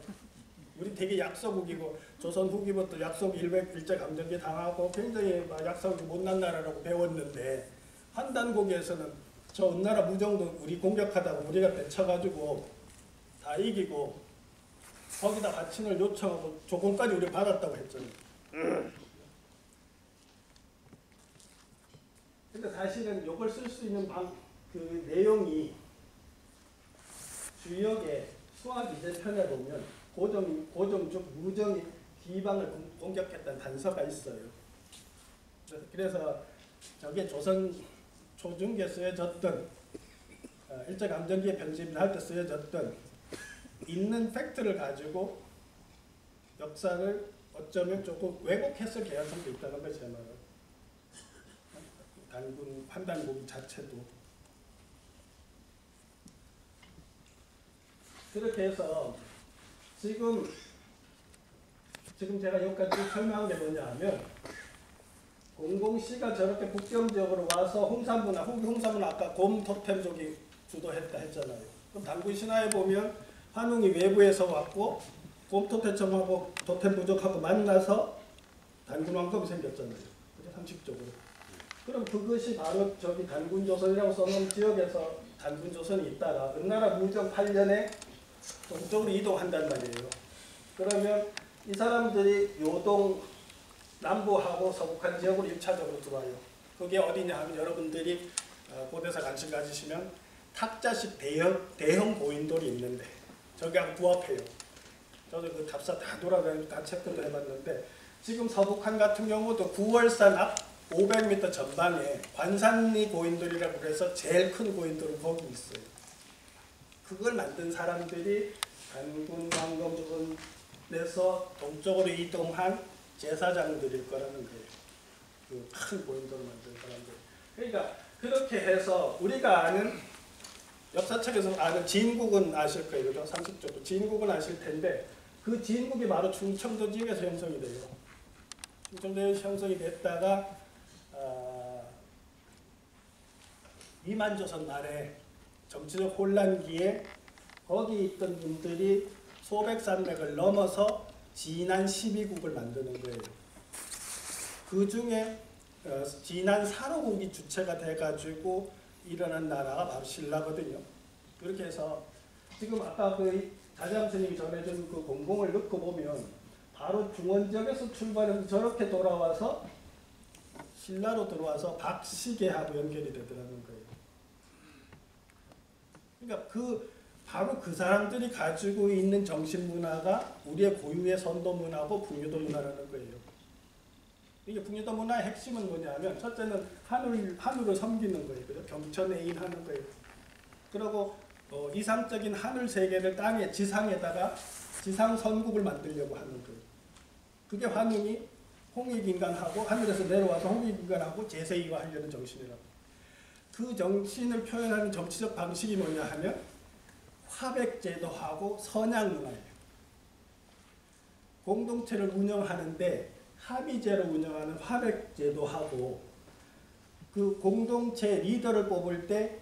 우리 되게 약소국이고 조선 후기부터 약소국 일제감정기 당하고 굉장히 약소국이 못난 나라라고 배웠는데 한단국에서는 저 은나라 무정도 우리 공격하다가 우리가 배쳐가지고 다 이기고 거기다 화친을 요청하고 조공까지 우리 받았다고 했잖아요. 근데 사실은 이걸 쓸 수 있는 그 내용이 주역의 수학이제편에 보면 고종 즉 무정이 비방을 공격했다는 단서가 있어요. 그래서 저게 조선 초중기에 쓰여졌던 일제감정기에 편집할 때 쓰여졌던 있는 팩트를 가지고 역사를 어쩌면 조금 왜곡했을 개연성도 있다는 거죠, 제 말은. 단군 판단고기 자체도. 그렇게 해서 지금 제가 여기까지 설명한 게 뭐냐 하면 공공씨가 저렇게 북경지역으로 와서 홍산부는 아까 곰 토템족이 주도했다 했잖아요. 그럼 단군 신화에 보면 환웅이 외부에서 왔고 곰 토템족하고 토템 부족하고 만나서 단군 왕국이 생겼잖아요. 그죠? 상식적으로. 그럼 그것이 바로 저기 단군조선이라고 써놓은 지역에서 단군조선이 있다가 은나라 무정 8년에 동쪽으로 이동한단 말이에요. 그러면 이 사람들이 요동 남부하고 서북한 지역으로 1차적으로 들어와요. 그게 어디냐 하면 여러분들이 고대사 관심 가지시면 탁자식 대형 고인돌이 있는데 저기하고 부합해요. 저도 그 답사 다 돌아다니고 다 체크도 해봤는데 지금 서북한 같은 경우도 9월산 앞 500m 전방에 관산리 고인돌이라고 해서 제일 큰 고인돌은 거기 있어요. 그걸 만든 사람들이 단군 왕검조선에서 동쪽으로 이동한 제사장들일 거라는 거예요. 그 큰 고인돌을 만든 사람들. 그러니까 그렇게 해서 우리가 아는 역사책에서 아는 진국은 아실 거예요. 그죠? 상식적으로 진국은 아실 텐데 그 진국이 바로 충청도 지역에서 형성이 돼요. 충청도에서 형성이 됐다가 이만조선 말에 정치적 혼란기에 거기 있던 분들이 소백산맥을 넘어서 진안 12국을 만드는 거예요. 그 중에 진안 사로국이 주체가 돼가지고 일어난 나라가 바로 신라거든요. 그렇게 해서 지금 아까 그 자재암 스님이 전해준 그 공공을 넣고 보면 바로 중원 지역에서 출발해서 저렇게 돌아와서 신라로 들어와서 박시계하고 연결이 되더라는 거예요. 그러니까 바로 그 사람들이 가지고 있는 정신문화가 우리의 고유의 선도문화고 북유도 문화라는 거예요. 이게 북유도 문화의 핵심은 뭐냐면 첫째는 하늘을 섬기는 거예요. 그죠? 경천애인하는 거예요. 그리고 이상적인 하늘 세계를 지상에다가 지상 선국을 만들려고 하는 거예요. 그게 환웅이 홍익인간하고 하늘에서 내려와서 홍익인간하고 제세이화하려는 정신이라고. 그 정신을 표현하는 정치적 방식이 뭐냐 하면 화백제도하고 선양문화예요. 공동체를 운영하는데 합의제로 운영하는 화백제도하고 그 공동체 리더를 뽑을 때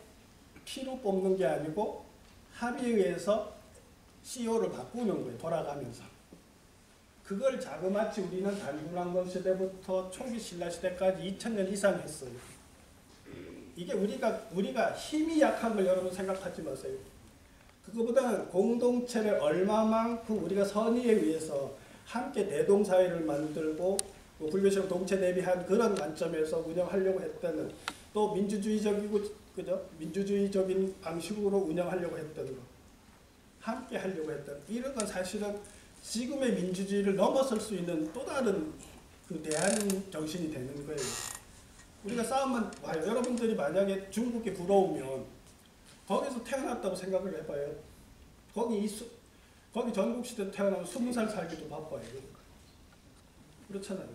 피로 뽑는 게 아니고 합의에 의해서 CEO를 바꾸는 거예요. 돌아가면서. 그걸 자그마치 우리는 단군왕건 시대부터 초기 신라시대까지 2000년 이상 했어요. 이게 우리가 힘이 약한 걸 여러분 생각하지 마세요. 그거보다는 공동체를 얼마만큼 우리가 선의에 의해서 함께 대동사회를 만들고 불교적 동체 대비한 그런 관점에서 운영하려고 했다는 또 민주주의적이고 그죠? 민주주의적인 방식으로 운영하려고 했던 거 함께 하려고 했던 이런 건 사실은 지금의 민주주의를 넘어설 수 있는 또 다른 그 대안 정신이 되는 거예요. 우리가 싸움만 봐요. 여러분들이 만약에 중국에 부러우면 거기서 태어났다고 생각을 해봐요. 거기 전국시대 태어나면 20살 살기도 바빠요. 그렇잖아요.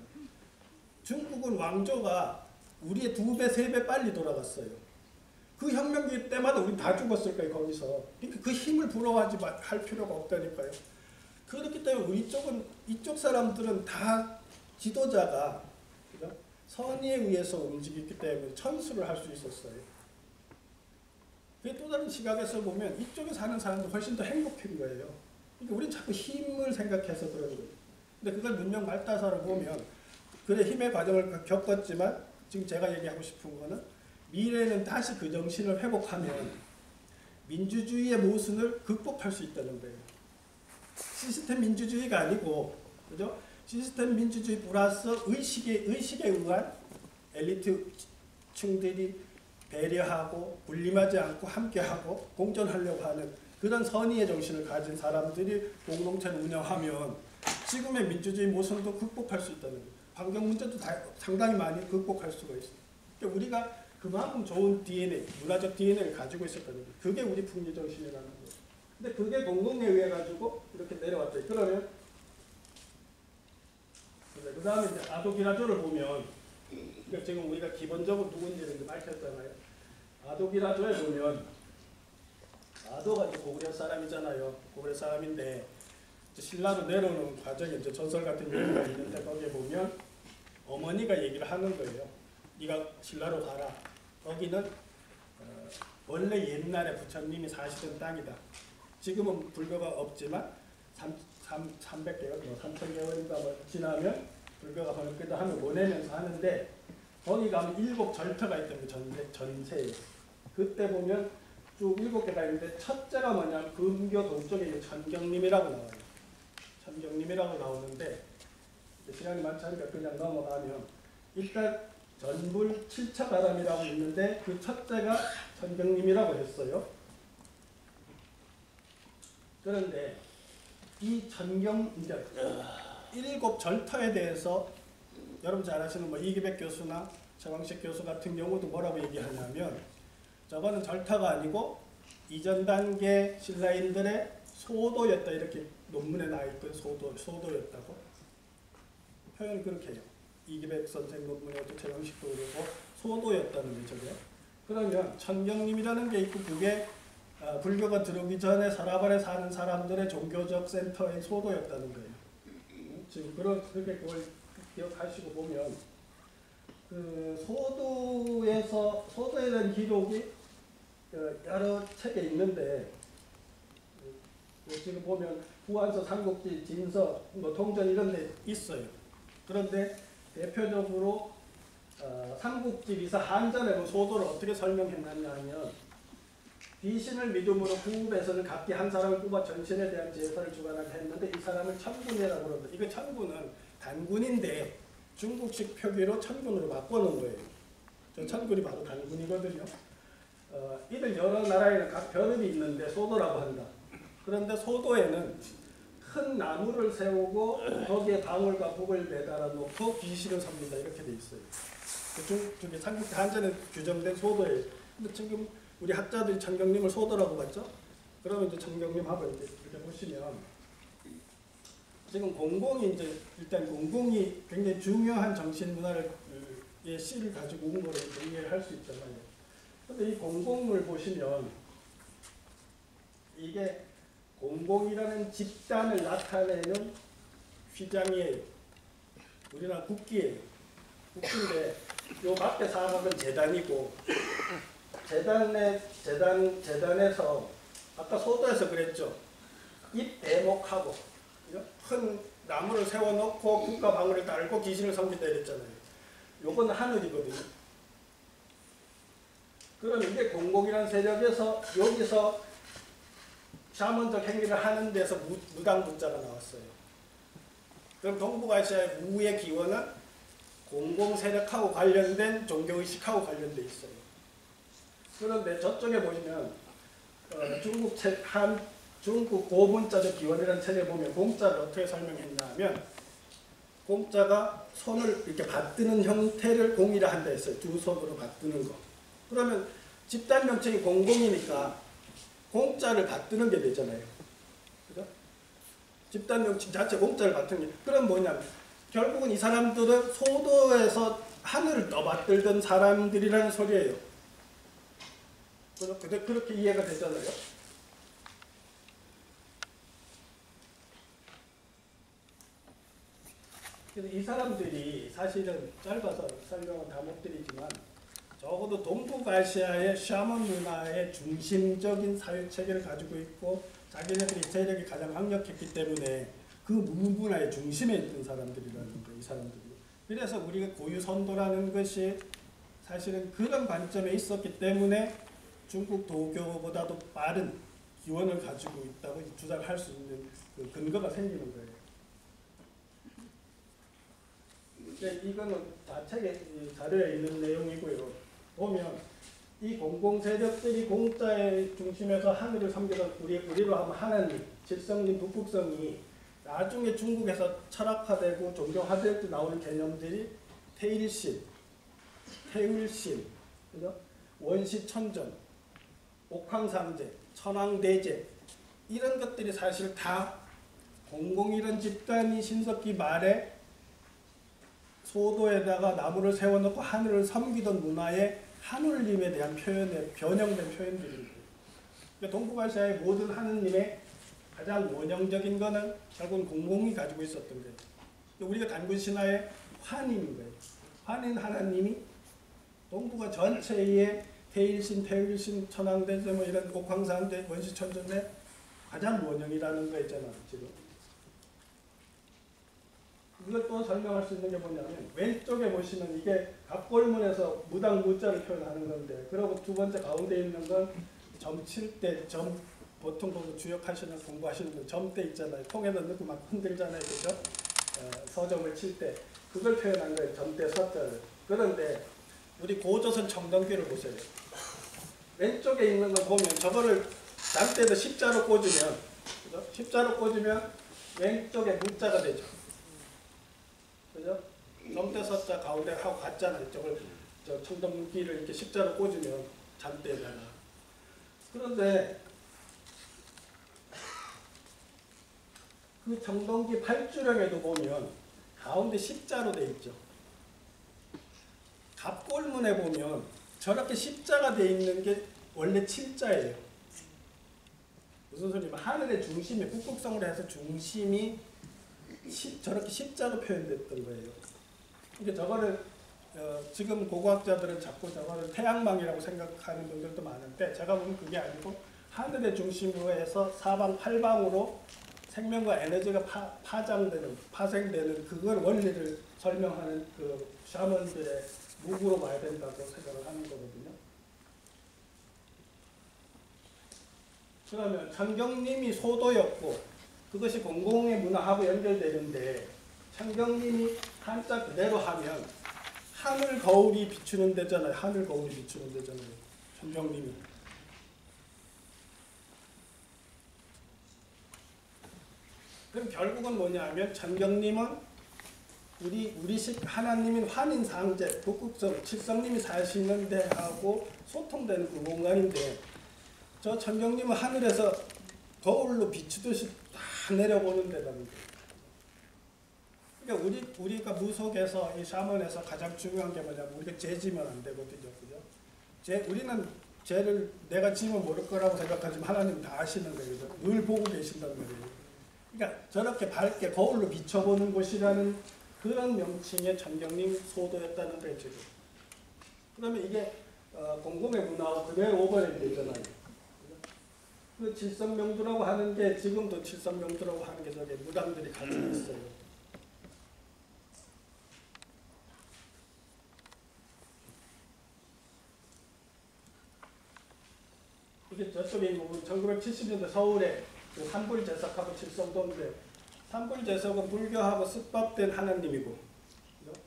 중국은 왕조가 우리의 2배, 3배 빨리 돌아갔어요. 그 혁명기 때마다 우리 다 죽었을 거예요, 거기서. 그러니까 그 힘을 부러워하지 할 필요가 없다니까요. 그렇기 때문에 우리 이쪽 사람들은 다 지도자가, 그죠? 선의에 의해서 움직였기 때문에 천수를 할 수 있었어요. 그게 또 다른 시각에서 보면 이쪽에 사는 사람도 훨씬 더 행복한 거예요. 그러니까 우리는 자꾸 힘을 생각해서 그러는 거예요. 근데 그걸 문명 발달사를 보면 그래 힘의 과정을 겪었지만 지금 제가 얘기하고 싶은 거는 미래에는 다시 그 정신을 회복하면 민주주의의 모순을 극복할 수 있다는 거예요. 시스템 민주주의가 아니고, 그죠? 시스템 민주주의 플러스 의식에 의한 엘리트 층들이 배려하고 군림하지 않고 함께하고 공존하려고 하는 그런 선의의 정신을 가진 사람들이 공동체를 운영하면 지금의 민주주의 모순도 극복할 수 있다는 거예요. 환경 문제도 상당히 많이 극복할 수가 있어요. 그러니까 우리가 그만큼 좋은 DNA, 문화적 DNA를 가지고 있었다는 거예요. 그게 우리 풍리 정신이라는 거예요. 근데 그게 공동에 의해 가지고 이렇게 내려왔죠. 그러면 그 다음에 이제 아도기라조를 보면 그러니까 지금 우리가 기본적으로 누군지를 이제 밝혔잖아요. 아도기라조에 보면 아도가 이제 고구려 사람이잖아요. 고구려 사람인데 신라로 내려오는 과정에 이제 전설 같은 얘기가 있는데 거기에 보면 어머니가 얘기를 하는 거예요. 네가 신라로 가라. 거기는 원래 옛날에 부처님이 사시던 땅이다. 지금은 불교가 없지만 300개월, 3000개월인가 뭐 지나면 불교가 번역기도 하면 보내면서 하는데 거기 가면 7절터가 있던 게 전세에. 그때 보면 쭉 7개가 있는데 첫째가 뭐냐면 금교 동쪽에 있는 천경림이라고 나와요. 천경림이라고 나오는데 시간이 많지 않으니까 그냥 넘어가면 일단 전불 7처가람이라고 있는데 그 첫째가 천경림이라고 했어요. 그런데 이 이제 7절터에 대해서 여러분 잘 아시는 뭐 이기백 교수나 최광식 교수 같은 경우도 뭐라고 얘기하냐면 저거는 절터가 아니고 이전 단계 신라인들의 소도였다 이렇게 논문에 나와있던 소도였다고 표현이 그렇게 해요. 이기백 선생 논문에도 최광식도 그러고 소도였다는 거죠. 그러면 천경림이라는 게 있고 그게 불교가 들어오기 전에 사라발에 사는 사람들의 종교적 센터인 소도였다는 거예요. 지금 그렇게 그걸 기억하시고 보면 그 소도에 대한 기록이 여러 책에 있는데 지금 보면 후한서, 삼국지, 진서, 통전 이런 데 있어요. 그런데 대표적으로 삼국지 비사 한전에 그 소도를 어떻게 설명했느냐 하면 귀신을 믿음으로 구읍에서는 각기 한 사람을 뽑아 전신에 대한 제사를 주관하게 했는데 이 사람을 천군이라고 그럽니다. 이거 천군은 단군인데 중국식 표기로 천군으로 바꿔놓은 거예요. 저 천군이 바로 단군이거든요. 이들 여러 나라에는 각 별음이 있는데 소도라고 한다. 그런데 소도에는 큰 나무를 세우고 거기에 방울과 북을 매달아 놓고 귀신을 섬긴다 이렇게 돼 있어요. 저기 삼국지 한전에 규정된 소도예요. 근데 지금 우리 학자들이 천경님을 소도라고 봤죠? 그러면 이제 천경님하고 이렇게 보시면 지금 공공이 이제 일단 공공이 굉장히 중요한 정신 문화의 씨를 가지고 온 거를 이해를 할 수 있잖아요. 근데 이 공공을 보시면 이게 공공이라는 집단을 나타내는 휘장이에요. 우리나라 국기예요. 국기인데 요 밖에 사각은 재단이고 재단에서 아까 소도에서 그랬죠. 잎 대목하고 큰 나무를 세워놓고 국가 방울을 달고 귀신을 섬긴다 이랬잖아요. 요건 하늘이거든요. 그럼 이게 공공이라는 세력에서 여기서 샤먼적 행위를 하는 데서 무당무자가 나왔어요. 그럼 동북아시아의 무의 기원은 공공 세력하고 관련된 종교의식하고 관련돼 있어요. 그런데 저쪽에 보시면 중국 고문자적 기원이라는 책에 보면 공자를 어떻게 설명했냐 하면 공자가 손을 이렇게 받드는 형태를 공이라 한다 했어요. 두 손으로 받드는 거. 그러면 집단 명칭이 공공이니까 공자를 받드는 게 되잖아요. 그죠? 집단 명칭 자체 공자를 받드는 게. 그럼 뭐냐면 결국은 이 사람들은 소도에서 하늘을 떠받들던 사람들이라는 소리예요. 그렇게 이해가 되잖아요. 그래서 이 사람들이 사실은 짧아서 설명은 다 못 드리지만 적어도 동북아시아의 샤먼 문화의 중심적인 사회체계를 가지고 있고 자기네들이 세력이 가장 강력했기 때문에 그 문화의 중심에 있던 사람들이라는 거예요. 이 사람들이. 그래서 우리가 고유선도라는 것이 사실은 그런 관점에 있었기 때문에 중국 도교보다도 빠른 기원을 가지고 있다고 주장할 수 있는 그 근거가 생기는 거예요. 이거는 책에 자료에 있는 내용이고요. 보면 이 공공 세력들이 공자의 중심에서 하늘을 섬기던 우리로 하면 하나님, 질성님, 북극성이 나중에 중국에서 철학화되고 종교화될 때 나오는 개념들이 태일신, 태울신, 그죠? 원시천전, 옥황상제, 천황대제 이런 것들이 사실 다 공공이란 집단이 신석기 말에 소도에다가 나무를 세워놓고 하늘을 섬기던 문화의 하늘님에 대한 표현에 변형된 표현들입니다. 그러니까 동북아시아의 모든 하느님의 가장 원형적인 거는 결국은 공공이 가지고 있었던 거예요. 우리가 단군 신화의 환인 거예요. 환인 하나님이 동북아 전체의 태일신, 태울신, 천황대제 뭐 이런 옥황상제, 원시천전의 가장 원형이라는 거 있잖아 지금. 이걸 또 설명할 수 있는 게 뭐냐면 왼쪽에 보시면 이게 갑골문에서 무당 무자를 표현하는 건데 그리고 두 번째 가운데 있는 건 점 칠 때 점 보통 보고 주역하시는 공부하시는 분 점대 있잖아요. 통에다 넣고 막 흔들잖아요. 그죠? 서점을 칠 때 그걸 표현한 거예요. 점대 서자를. 그런데 우리 고조선 청동기를 보세요. 왼쪽에 있는 걸 보면 저거를 잠대에다 십자로 꽂으면 그죠? 십자로 꽂으면 왼쪽에 무자가 되죠. 그죠? 점대 서자 가운데 하고 같잖아요. 저걸 저 청동기를 이렇게 십자로 꽂으면 잠대에다가. 그런데 그 청동기 8주령에도 보면 가운데 십자로 돼 있죠. 갑골문에 보면 저렇게 십자가 돼 있는 게 원래 칠자예요. 무슨 소리냐면 하늘의 중심이 북극성으로 해서 중심이 저렇게 십자로 표현됐던 거예요. 이게 저거를 지금 고고학자들은 자꾸 저거를 태양망이라고 생각하는 분들도 많은데 제가 보면 그게 아니고 하늘의 중심으로 해서 사방 팔방으로 생명과 에너지가 파생되는 그걸 원리를 설명하는 그 샤먼들의 무구로 봐야 된다고 생각을 하는 거거든요. 그러면 천경님이 소도였고 그것이 공공의 문화하고 연결되는데 천경님이 한자 그대로 하면 하늘 거울이 비추는 데잖아요. 하늘 거울이 비추는 데잖아요. 천경님이. 그럼 결국은 뭐냐 하면 천경님은 우리식 하나님인 환인상제, 북극성, 칠성님이 사시는 데하고 소통되는 그 공간인데 저 천경님은 하늘에서 거울로 비추듯이 다 내려보는 데랍니다. 그러니까 우리가 무속에서 이 샤먼에서 가장 중요한 게 뭐냐면 우리가 죄 지면 안 되거든요. 그죠? 우리는 죄를 내가 지면 모를 거라고 생각하지만 하나님 다 아시는 거예요. 늘 보고 계신다는 거예요. 그러니까 저렇게 밝게 거울로 비춰보는 곳이라는 그런 명칭의 천경님 소도였다는 거예요. 지금. 그러면 이게 공공의 문화와 그대로 오버랩이 되잖아요. 그 칠성명두라고 하는 게 지금도 칠성명두라고 하는 게 저게 무당들이 가지고 있어요. 이게 저쪽에 보면 1970년대 서울에 그 산불제석하고 칠성도인데 산불제석은 불교하고 습법된 하나님이고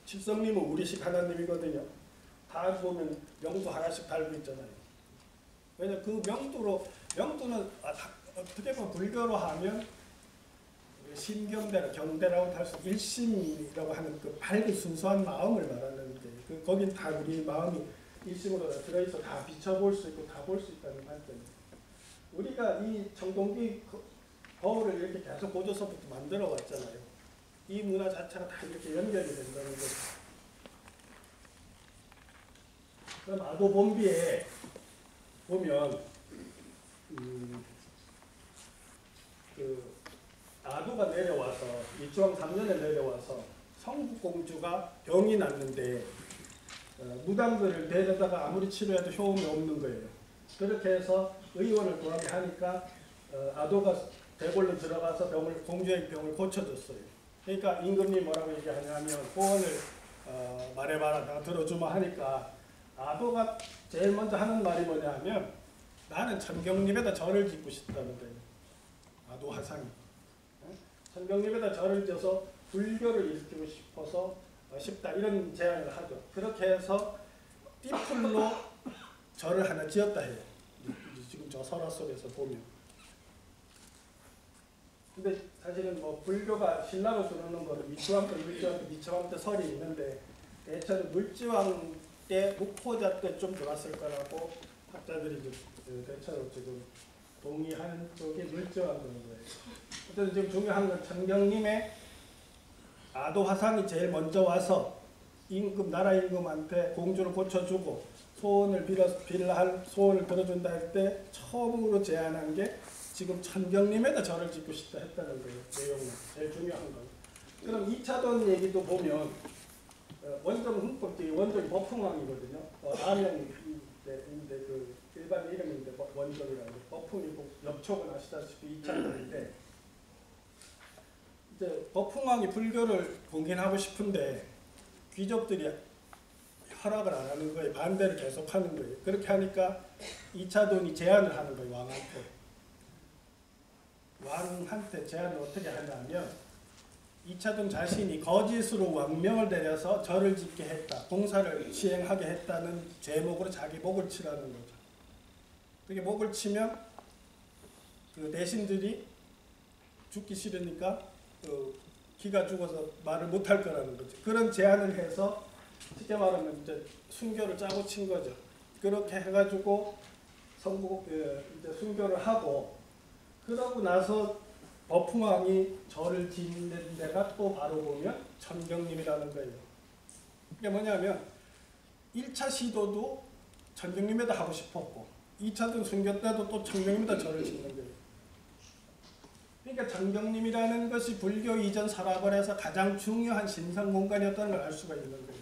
칠성님은 우리식 하나님이거든요. 다 보면 명두 하나씩 달고 있잖아요. 왜냐면 그 명두는 어떻게 보면 불교로 하면 신경대라 경대라고 할 수 일심이라고 하는 그 밝은 순수한 마음을 말하는데 거긴 다 우리 마음이 일심으로 들어있어 다 비춰볼 수 있고 다 볼 수 있다는 관점이에요. 우리가 이 청동기 거울을 이렇게 계속 고조서부터 만들어 왔잖아요. 이 문화 자체가 다 이렇게 연결이 된다는 거죠. 그럼 아도본비에 보면 그 아도가 내려와서 이주왕 3년에 내려와서 성국공주가 병이 났는데 무당들을 데려다가 아무리 치료해도 효험이 없는 거예요. 그렇게 해서 의원을 구하게 하니까 아도가 대궐로 들어가서 공주의 병을 고쳐줬어요. 그러니까 임금님이 뭐라고 얘기하냐면 소원을 말해봐라 내가 들어주마 하니까 아도가 제일 먼저 하는 말이 뭐냐면 나는 천경립에다 절을 짓고 싶다는 거예요. 아도 화상이. 천경립에다 절을 지어서 불교를 일으키고 싶다 이런 제안을 하죠. 그렇게 해서 띠풀로 절을 하나 지었다 해요. 지금 저 설화 속에서 보면. 근데 사실은 뭐 불교가 신라로 들어오는 거는 미치왕 때 미치왕 때 설이 있는데 대체로 물지왕 때 목포자 때 좀 들어왔을 거라고 학자들이 대체로 지금 동의하는 쪽이 물지왕 정도예요. 어쨌든 지금 중요한 건 천경님의 아도 화상이 제일 먼저 와서 나라 임금한테 공주를 고쳐주고 소원을 빌할 소원을 들어준다 할 때 처음으로 제안한 게 지금 천경님에다 절을 짓고 싶다 했다는 거예요. 내용은 제일 중요한 건. 그럼 2차돈 얘기도 보면 원정 흥법지 원정이 법풍왕이거든요. 아명인데 그 일반 이름인데 원정이라고 법풍이고 엽촉은 아시다시피 2차돈인데 이제 법풍왕이 불교를 공인하고 싶은데 귀족들이 허락을 안 하는 거예요. 반대를 계속하는 거예요. 그렇게 하니까 2차돈이 제안을 하는 거예요. 왕한테 제안을 어떻게 하냐면 2차돈 자신이 거짓으로 왕명을 내려서 절을 짓게 했다. 공사를 시행하게 했다는 죄목으로 자기 목을 치라는 거죠. 그게 목을 치면 그 대신들이 죽기 싫으니까 기가 죽어서 말을 못할 거라는 거죠. 그런 제안을 해서 쉽게 말하면 이제 순교를 짜고 친 거죠. 그렇게 해가지고 이제 순교를 하고 그러고 나서 법풍왕이 절을 짓는 데가 또 바로 보면 천경님이라는 거예요. 이게 뭐냐면 1차 시도도 천경님에다 하고 싶었고 2차도 순교 때도 또 천경님에다 절을 짓는 거예요. 그러니까 장경림이라는 것이 불교 이전 설화벌에서 가장 중요한 신성 공간이었다는 걸 알 수가 있는 거예요.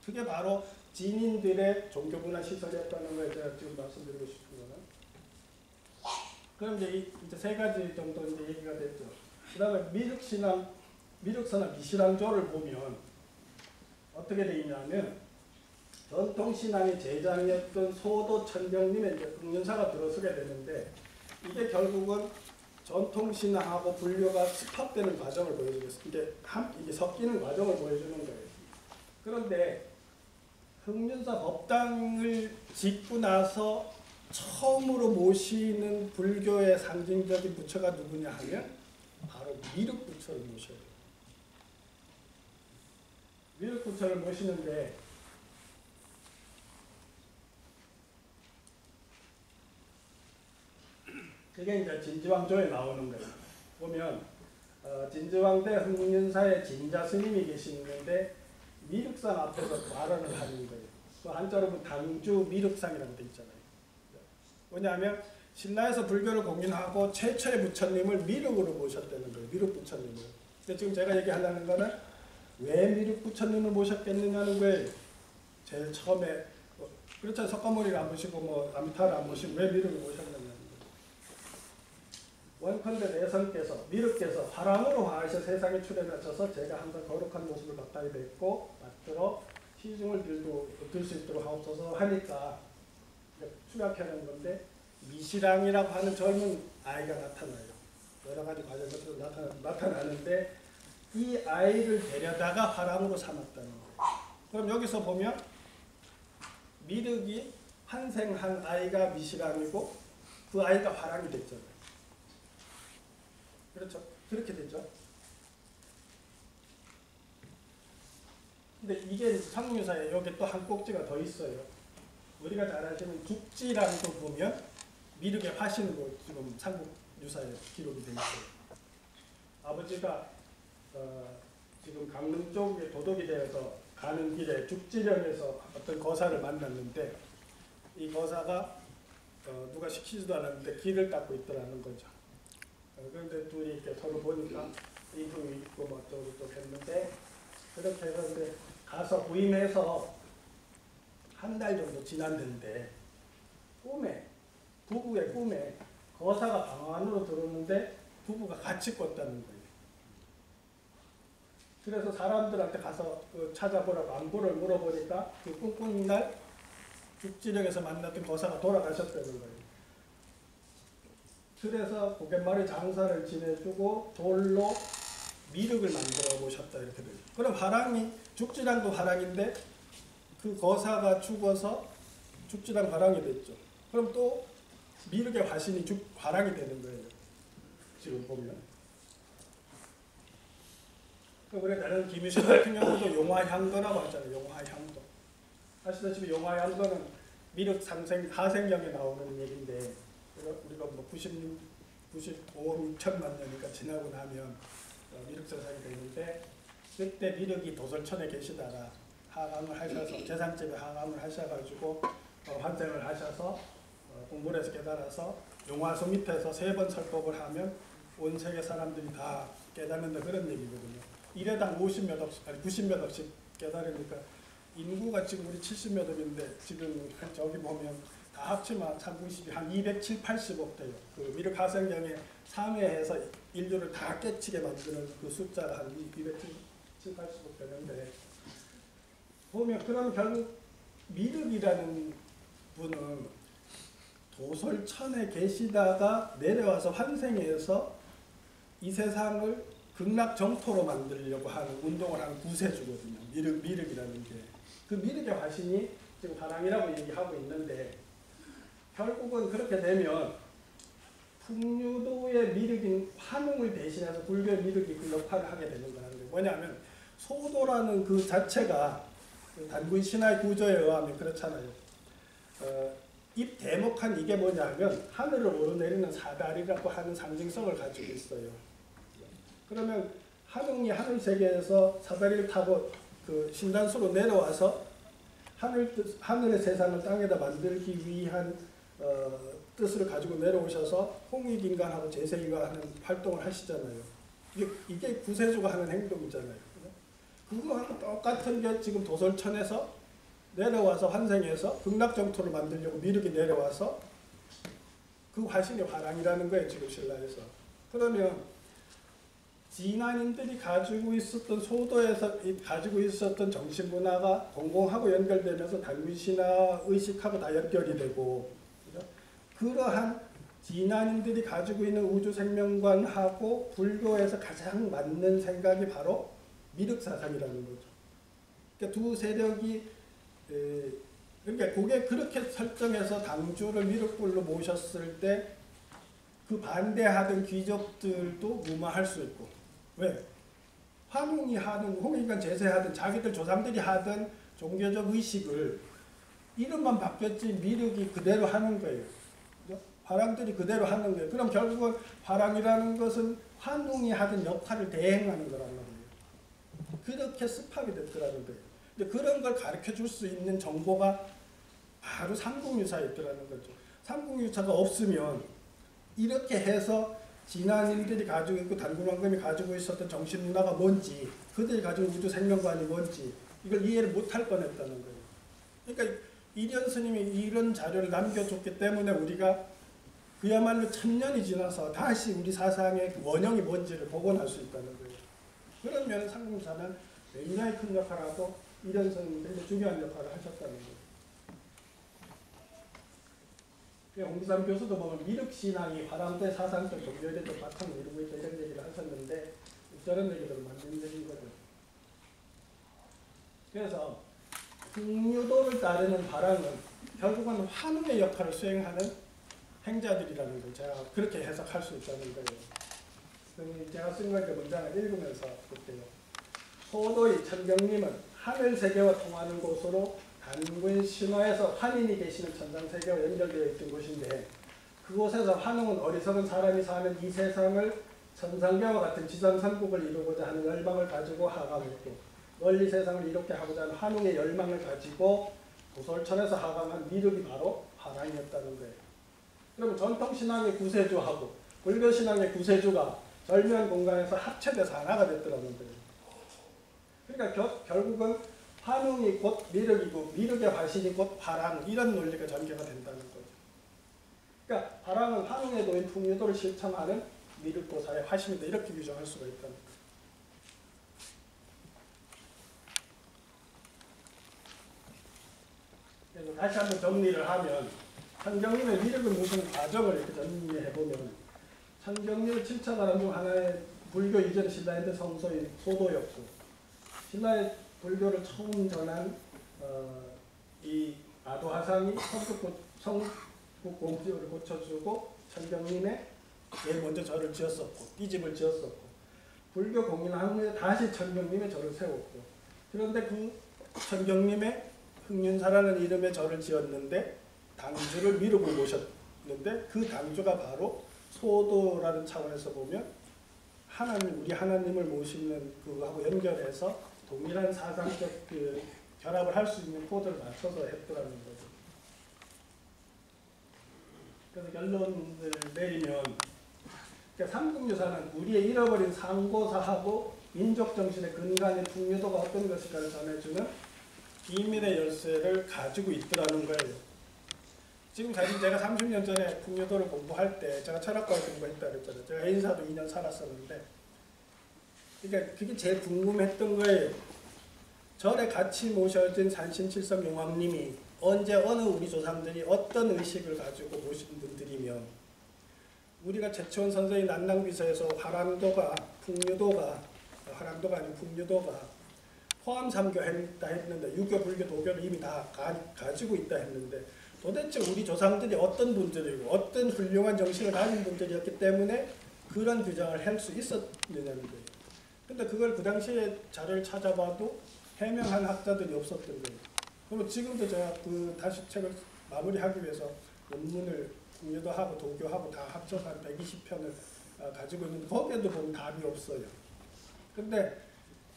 그게 바로 진인들의 종교문화 시설이었다는 걸 제가 지금 말씀드리고 싶은 거는. 그럼 이제 세 가지 정도 이제 얘기가 됐죠. 그 다음에 미륵서나 미신앙조를 보면 어떻게 되어 있냐면 전통신앙의 제장이었던 소도 천경림의 이제 흥륜사가 들어서게 되는데 이게 결국은 전통신앙하고 불교가 습합되는 과정을 보여주겠습니다. 이게 섞이는 과정을 보여주는 거예요. 그런데 흥륜사 법당을 짓고 나서 처음으로 모시는 불교의 상징적인 부처가 누구냐 하면 바로 미륵부처를 모셔요. 미륵부처를 모시는데 그게 이제 진지왕조에 나오는 거예요. 보면 진지왕대 흥륜사의 진자스님이 계시는데 미륵상 앞에서 발언을 하는 거예요. 그 한자로 보면 당주 미륵상이라고 되어 있잖아요. 뭐냐면 신라에서 불교를 공인하고 최초의 부처님을 미륵으로 모셨다는 거예요. 미륵 부처님을. 근데 지금 제가 얘기하려는 거는 왜 미륵 부처님을 모셨겠느냐는 걸 제일 처음에 그렇죠. 석가모니를 안 모시고 뭐 아미타를 안 모시고 왜 미륵을 모셨느냐는 거예요. 원컨대 내성께서 미륵께서 화랑으로 화하셔 세상에 출현하셔서 제가 항상 거룩한 모습을 가까이 뵙고 맞들어 시중을 들 수 있도록 하옵소서 하니까 추락하는 건데 미시랑이라고 하는 젊은 아이가 나타나요. 여러 가지 과정에서 나타나는데 이 아이를 데려다가 화랑으로 삼았다는 거예요. 그럼 여기서 보면 미륵이 환생한 아이가 미시랑이고 그 아이가 화랑이 됐잖아요. 그렇죠? 그렇게 되죠. 근데 이게 상류사에 여기 또 한 꼭지가 더 있어요. 우리가 잘 아시는 죽지랑도 보면 미륵의 화신으로 지금 삼국유사에 기록이 되어 있어요. 아버지가 지금 강릉 쪽에 도독이 되어서 가는 길에 죽지령에서 어떤 거사를 만났는데 이 거사가 누가 시키지도 않았는데 길을 닦고 있더라는 거죠. 그런데 둘이 이렇게 서로 보니까 이분이 있고 뭐 어쩌고 했는데 그렇게 해서 이제 가서 부임해서 한 달 정도 지났는데 부부의 꿈에 거사가 방 안으로 들어오는데 부부가 같이 꿨다는 거예요. 그래서 사람들한테 가서 찾아보라고 안부를 물어보니까 그 꿈꾸는 날 죽지령에서 만났던 거사가 돌아가셨다는 거예요. 그래서 고갯마을 장사를 지내주고 돌로 미륵을 만들어 보셨다 이렇게 돼요. 그럼 화랑이 죽지랑도 화랑인데 그 거사가 죽어서 죽지랑 화랑이 됐죠. 그럼 또 미륵의 화신이 화랑이 되는 거예요. 지금 보면. 우리 다른 김유신 같은 경우도 용화향도라고 하잖아요. 용화향도. 아시다시피 용화향도는 미륵 하생경에 나오는 얘기인데 우리가 뭐 95억 6천만 년이니까 지나고 나면 미륵세상이 되는데 그때 미륵이 도솔천에 계시다가 하강을 하셔서 재산집에 하강을 하셔가지고 환생을 하셔서 공부를 해서 깨달아서 용화소 밑에서 3번 설법을 하면 온 세계 사람들이 다 깨닫는다 그런 얘기거든요. 1회당 50몇 억씩 아니 90몇 억씩 깨달으니까 인구가 지금 우리 70몇 억인데 지금 저기 보면 다 합치면 390이 한 270, 80억 돼요. 그 미륵 하생경에 3회해서 인류를 다 깨치게 만드는 그 숫자가 한 270, 80억 되는데 보면 그러면 결국 미륵이라는 분은 도솔천에 계시다가 내려와서 환생해서 이 세상을 극락정토로 만들려고 하는 운동을 하는 구세주거든요. 미륵이라는 게. 그 미륵의 화신이 지금 화랑이라고 얘기하고 있는데 결국은 그렇게 되면 풍류도의 미륵인 화능을 대신해서 불교의 미륵이 그 역할을 하게 되는 거라는 거예요. 뭐냐면 소도라는 그 자체가 단군 신화의 구조에 의하면 그렇잖아요. 입 대목한 이게 뭐냐면 하늘을 오르내리는 사다리라고 하는 상징성을 가지고 있어요. 그러면 하능이 하늘세계에서 사다리를 타고 그 신단수로 내려와서 하늘의 세상을 땅에다 만들기 위한 뜻을 가지고 내려오셔서 홍익인간하고 제세인간하는 활동을 하시잖아요. 이게 구세주가 하는 행동이잖아요. 그거하고 똑같은 게 지금 도솔천에서 내려와서 환생해서 극락정토를 만들려고 미륵이 내려와서 그 화신이 화랑이라는 거예요. 지금 신라에서. 그러면 진안인들이 가지고 있었던 소도에서 가지고 있었던 정신문화가 공공하고 연결되면서 단위신화 의식하고 다 연결이 되고, 그죠? 그러한 진안인들이 가지고 있는 우주 생명관하고 불교에서 가장 맞는 생각이 바로 미륵사상이라는 거죠. 그러니까 두 세력이 그러니까 그게 그렇게 설정해서 당주를 미륵불로 모셨을 때 그 반대하던 귀족들도 무마할 수 있고, 왜? 환웅이 하든 홍익인간 제세하든 자기들 조상들이 하던 종교적 의식을 이름만 바뀌었지 미륵이 그대로 하는 거예요. 그죠? 화랑들이 그대로 하는 거예요. 그럼 결국은 화랑이라는 것은 환웅이 하던 역할을 대행하는 거란 말이에요. 그렇게 습합이 됐더라는 거예요. 근데 그런 걸 가르쳐 줄 수 있는 정보가 바로 삼국유사에 있더라는 거죠. 삼국유사가 없으면 이렇게 해서 진안인들이 가지고 있고 단구만금이 가지고 있었던 정신문화가 뭔지, 그들이 가지고 우주 생명관이 뭔지 이걸 이해를 못할 뻔했다는 거예요. 그러니까 이련 스님이 이런 자료를 남겨줬기 때문에 우리가 그야말로 1000년이 지나서 다시 우리 사상의 원형이 뭔지를 복원할 수 있다는 거예요. 그런 면에 삼국유사는 굉장히 큰 역할을 하고 이련 스님들이 중요한 역할을 하셨다는 거예요. 홍기삼 교수도 보면 미륵신앙이 화랑대 사상적 종교에도 바탕을 이루고 있다 이런 얘기를 하셨는데 저런 얘기들은 맞는 얘기인 거죠. 그래서 풍류도를 따르는 화랑은 결국은 환웅의 역할을 수행하는 행자들이라는 걸 제가 그렇게 해석할 수 있다는 거예요. 제가 쓴 거니까 문장을 읽으면서 볼게요. 소도의 천경님은 하늘세계와 통하는 곳으로 단군 신화에서 환인이 계시는 천상세계와 연결되어 있던 곳인데, 그곳에서 환웅은 어리석은 사람이 사는 이 세상을 천상계와 같은 지상삼국을 이루고자 하는 열망을 가지고 하강했고, 원리 세상을 이롭게 하고자 하는 환웅의 열망을 가지고 도솔천에서 하강한 미륵이 바로 화랑이었다는 거예요. 그러면 전통신앙의 구세주하고 불교신앙의 구세주가 절묘한 공간에서 합체돼서 하나가 됐더라는 거예요. 그러니까 결국은 환웅이 곧 미륵이고 미륵의 화신이 곧 화랑, 이런 논리가 전개가 된다는 거죠. 그러니까 화랑은 환웅에 놓인 풍류도를 실천하는 미륵보살의 화신이다, 이렇게 규정할 수가 있다는 거죠. 그래서 다시 한번 정리를 하면 천경림의 미륵은 무슨 과정을 이렇게 정리해보면, 천경림의 7차 가람 중 하나의 불교 이전 신라인데 성소인 소도였고, 신라의 불교를 처음 전한 이 아도하상이 성국공지를 고쳐주고 천경림에 제일 먼저 절을 지었었고 띠집을 지었었고, 불교 공인한 후에 다시 천경림의 절을 세웠고, 그런데 그 천경림의 흑륜사라는 이름의 절을 지었는데 당주를 미륵을 모셨는데, 그 당주가 바로 소도라는 차원에서 보면 하나님, 우리 하나님을 모시는 그거하고 연결해서 동일한 사상적 그 결합을 할 수 있는 코드를 맞춰서 했더라는 거죠. 그래서 결론을 내리면, 그러니까 삼국유사는 우리의 잃어버린 상고사하고 민족정신의 근간인 풍류도가 어떤 것인가를 전해주는 비밀의 열쇠를 가지고 있더라는 거예요. 지금 사실 제가 30년 전에 풍류도를 공부할 때 제가 철학과에 공부했다 그랬잖아요. 제가 인사도 2년 살았었는데, 그러니까 그게 제일 궁금했던 거예요. 절에 같이 모셔진 산신칠성 용왕님이 언제 어느 우리 조상들이 어떤 의식을 가지고 모신 분들이면, 우리가 최치원 선생의 난랑비서에서 화랑도가 아닌 풍류도가 포함 삼교했다 했는데, 유교, 불교, 도교를 이미 다 가지고 있다 했는데, 도대체 우리 조상들이 어떤 분들이고 어떤 훌륭한 정신을 가진 분들이었기 때문에 그런 규정을 할 수 있었느냐는 거예요. 근데 그걸 그 당시에 자료를 찾아봐도 해명한 학자들이 없었던 거예요. 그리고 지금도 제가 그 다시 책을 마무리하기 위해서 논문을 풍류도하고 도교하고 다 합쳐서 한 120편을 가지고 있는데, 거기에도 보면 답이 없어요. 근데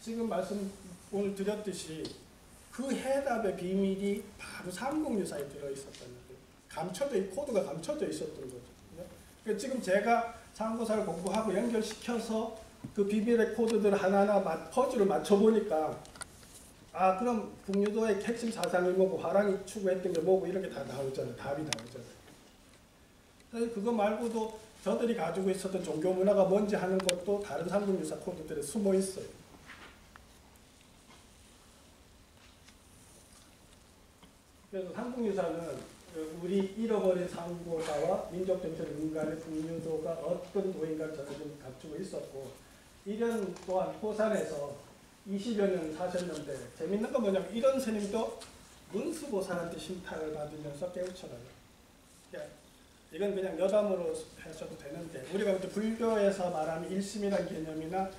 지금 말씀 오늘 드렸듯이 그 해답의 비밀이 바로 삼국유사에 들어있었다는 거예요. 감춰져, 이 코드가 감춰져 있었던 거죠. 그러니까 지금 제가 상고사를 공부하고 연결시켜서 그 비밀의 코드들 하나하나 퍼즐을 맞춰보니까 아, 그럼 북유도의 핵심 사상이 뭐고 화랑이 추구했던 게 뭐고 이렇게 다 나오잖아요. 답이 나오잖아요. 사실 그거 말고도 저들이 가지고 있었던 종교 문화가 뭔지 하는 것도 다른 삼국유사 코드들에 숨어 있어요. 그래서 삼국유사는 우리 잃어버린 상고사와 민족정신 인간의 북유도가 어떤 도인가를 저는 좀 갖추고 있었고, 이런 또한 호산에서 20여 년 사셨는데 재밌는 건 뭐냐면 이런 스님도 문수보살한테 신탁을 받으면서 깨우쳐가요. 그러니까 이건 그냥 여담으로 하셔도 되는데, 우리가 이제 불교에서 말하는 일심이라는 개념이나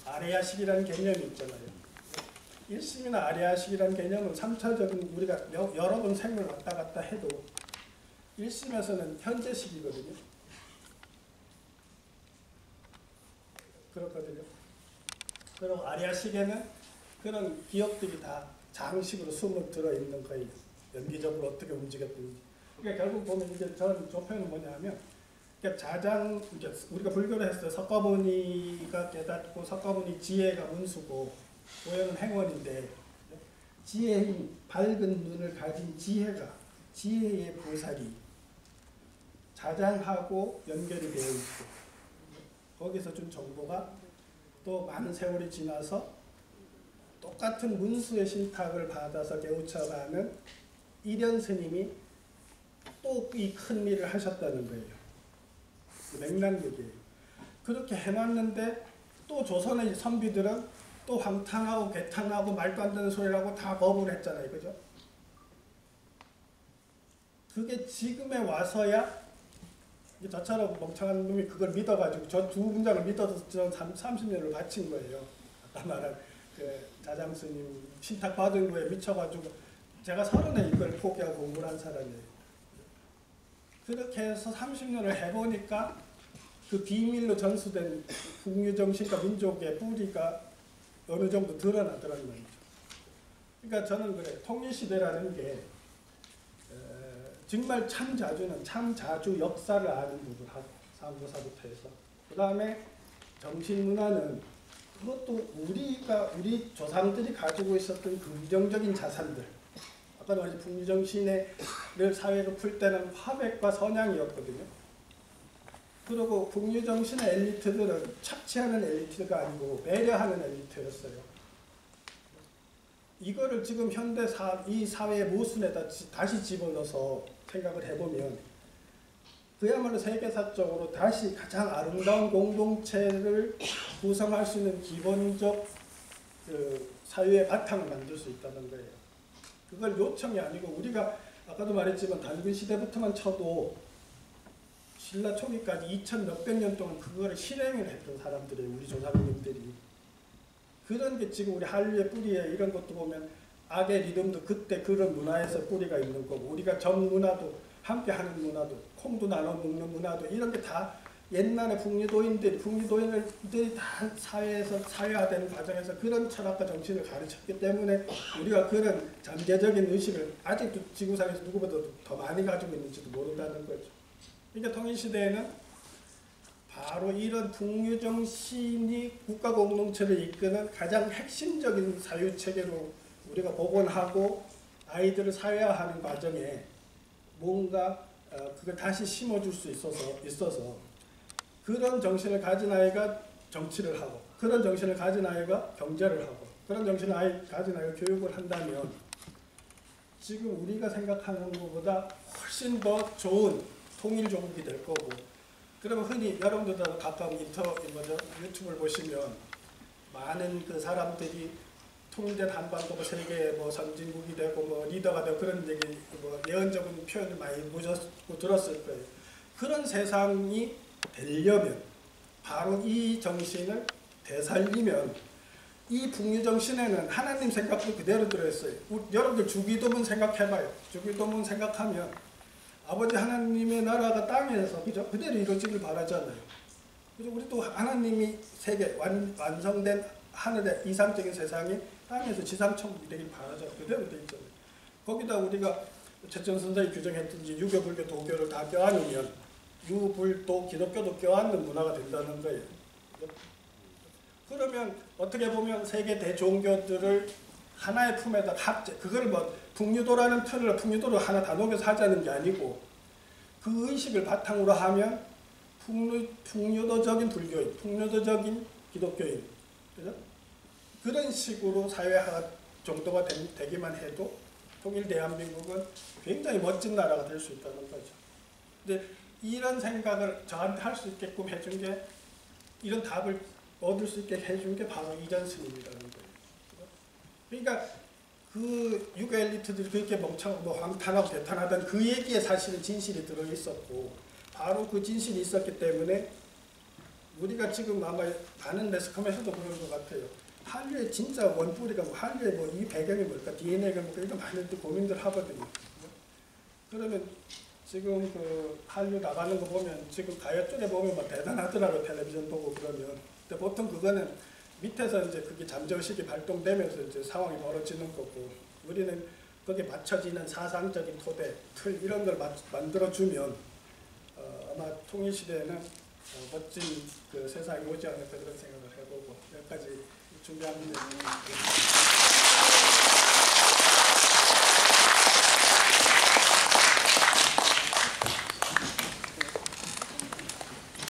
아레야식이라는 개념이 있잖아요. 일심이나 아레야식이라는 개념은 3차적인 우리가 여러 번 생을 왔다 갔다 해도 일심에서는 현재식이거든요. 그렇거든요. 그리고 아레야식에는 그런 기억들이 다 장식으로 숨어 들어있는 거예요. 연기적으로 어떻게 움직였든지. 그러니까 결국 보면 이제 전 조표는 뭐냐면, 그러니까 자장, 이제 우리가 불교를 했을 때 석가모니가 깨닫고 석가모니 지혜가 문수고 고연은 행원인데, 지혜인 밝은 눈을 가진 지혜가, 지혜의 보살이 자장하고 연결이 되어 있고, 거기서 준 정보가 또 많은 세월이 지나서 똑같은 문수의 신탁을 받아서 깨우쳐가는 이련 스님이 또 이 큰 일을 하셨다는 거예요. 맥락력이에요. 그렇게 해놨는데 또 조선의 선비들은 또 황탕하고 개탄하고 말도 안 되는 소리라고 다 거부를 했잖아요. 그죠? 그게 지금에 와서야 저처럼 멍청한 놈이 그걸 믿어가지고 저 두 문장을 믿어서 저 30년을 바친 거예요. 아까 말한 그 자장스님 신탁 받은 거에 미쳐가지고 제가 30에 이걸 포기하고 공부를 한 사람이에요. 그렇게 해서 30년을 해보니까 그 비밀로 전수된 북유정신과 민족의 뿌리가 어느 정도 드러나더라는 말이죠. 그러니까 저는 그래, 통일시대라는 게 정말 참 자주 역사를 아는 분들 하고, 상고사부터 해서. 그 다음에 정신문화는 그것도 우리 조상들이 가지고 있었던 긍정적인 자산들. 아까 말했지 북유정신을 사회로 풀 때는 화백과 선양이었거든요. 그리고 북유정신의 엘리트들은 착취하는 엘리트가 아니고 배려하는 엘리트였어요. 이거를 지금 현대 이 사회의 모순에다 다시 집어넣어서 생각을 해보면 그야말로 세계사적으로 다시 가장 아름다운 공동체를 구성할 수 있는 기본적 그 사유의 바탕을 만들 수 있다는 거예요. 그걸 요청이 아니고 우리가 아까도 말했지만 단군 시대부터만 쳐도 신라 초기까지 2000 몇백 년 동안 그거를 실행을 했던 사람들이에요. 우리 조상님들이. 그런 게 지금 우리 한류의 뿌리에 이런 것도 보면 악의 리듬도 그때 그런 문화에서 뿌리가 있는 거고, 우리가 전 문화도 함께 하는 문화도, 콩도 나눠 먹는 문화도 이런 게 다 옛날에 북유도인들이 다 사회에서 사회화되는 과정에서 그런 철학과 정신을 가르쳤기 때문에 우리가 그런 잠재적인 의식을 아직도 지구상에서 누구보다도 더 많이 가지고 있는지도 모른다는 거죠. 그러니까 통일시대에는 바로 이런 북유정신이 국가공동체를 이끄는 가장 핵심적인 사유체계로 우리가 복원하고 아이들을 사회화하는 과정에 뭔가 그걸 다시 심어줄 수 있어서 그런 정신을 가진 아이가 정치를 하고, 그런 정신을 가진 아이가 경제를 하고, 그런 정신을 가진 아이가 교육을 한다면 지금 우리가 생각하는 것보다 훨씬 더 좋은 통일조국이 될 거고, 그러면 흔히 여러분들도 가까운 유튜브를 보시면 많은 그 사람들이 통일된 한반도 세계의 뭐 선진국이 되고 뭐 리더가 되고 그런 얘기, 뭐 예언적인 표현을 많이 보셨고 들었을 거예요. 그런 세상이 되려면 바로 이 정신을 되살리면 이 북유정신에는 하나님 생각도 그대로 들어있어요. 여러분들 주기도문 생각해봐요. 주기도문 생각하면 아버지 하나님의 나라가 땅에서 그대로 이루어지길 바라잖아요. 그래서 우리 또 하나님이 세계 완성된 하늘의 이상적인 세상이 땅에서 지상천국이 되길 바라죠. 그대로 돼 있잖아요. 거기다 우리가 최천 선생이 규정했듯이 유교, 불교, 도교를 다 껴안으면 유불도 기독교도 껴안는 문화가 된다는 거예요. 그러면 어떻게 보면 세계 대종교들을 하나의 품에다 합재, 그걸 뭐 풍류도라는 틀을 풍류도를 하나 다 녹여서 하자는 게 아니고 그 의식을 바탕으로 하면 풍류도적인 불교인, 풍류도적인 기독교인, 그죠? 그런 식으로 사회화가 정도가 되기만 해도 통일 대한민국은 굉장히 멋진 나라가 될 수 있다는 거죠. 근데 이런 생각을 저한테 할 수 있게끔 해준 게, 이런 답을 얻을 수 있게 해준 게 바로 이전 스님이라는 거예요. 그러니까 그 유교 엘리트들이 그렇게 황탄하고 대탄하던 그 얘기에 사실은 진실이 들어있었고, 바로 그 진실이 있었기 때문에 우리가 지금 아마 많은 매스컴에서도 그런 것 같아요. 한류의 진짜 원뿌리가 뭐, 한류의 뭐 이 배경이 뭘까, DNA가 뭘까, 이런 많은 고민들 하거든요. 그러면 지금 그 한류 나가는 거 보면 지금 가요 쪽에 보면 막 대단하더라고요. 텔레비전 보고 그러면. 근데 보통 그거는 밑에서 이제 그게 잠재의식이 발동되면서 이제 상황이 벌어지는 거고, 우리는 거기에 맞춰지는 사상적인 토대, 틀 이런 걸 만들어주면 아마 통일시대에는 멋진 그 세상이 오지 않을까 그런 생각을 해보고 여기까지 준비합니다.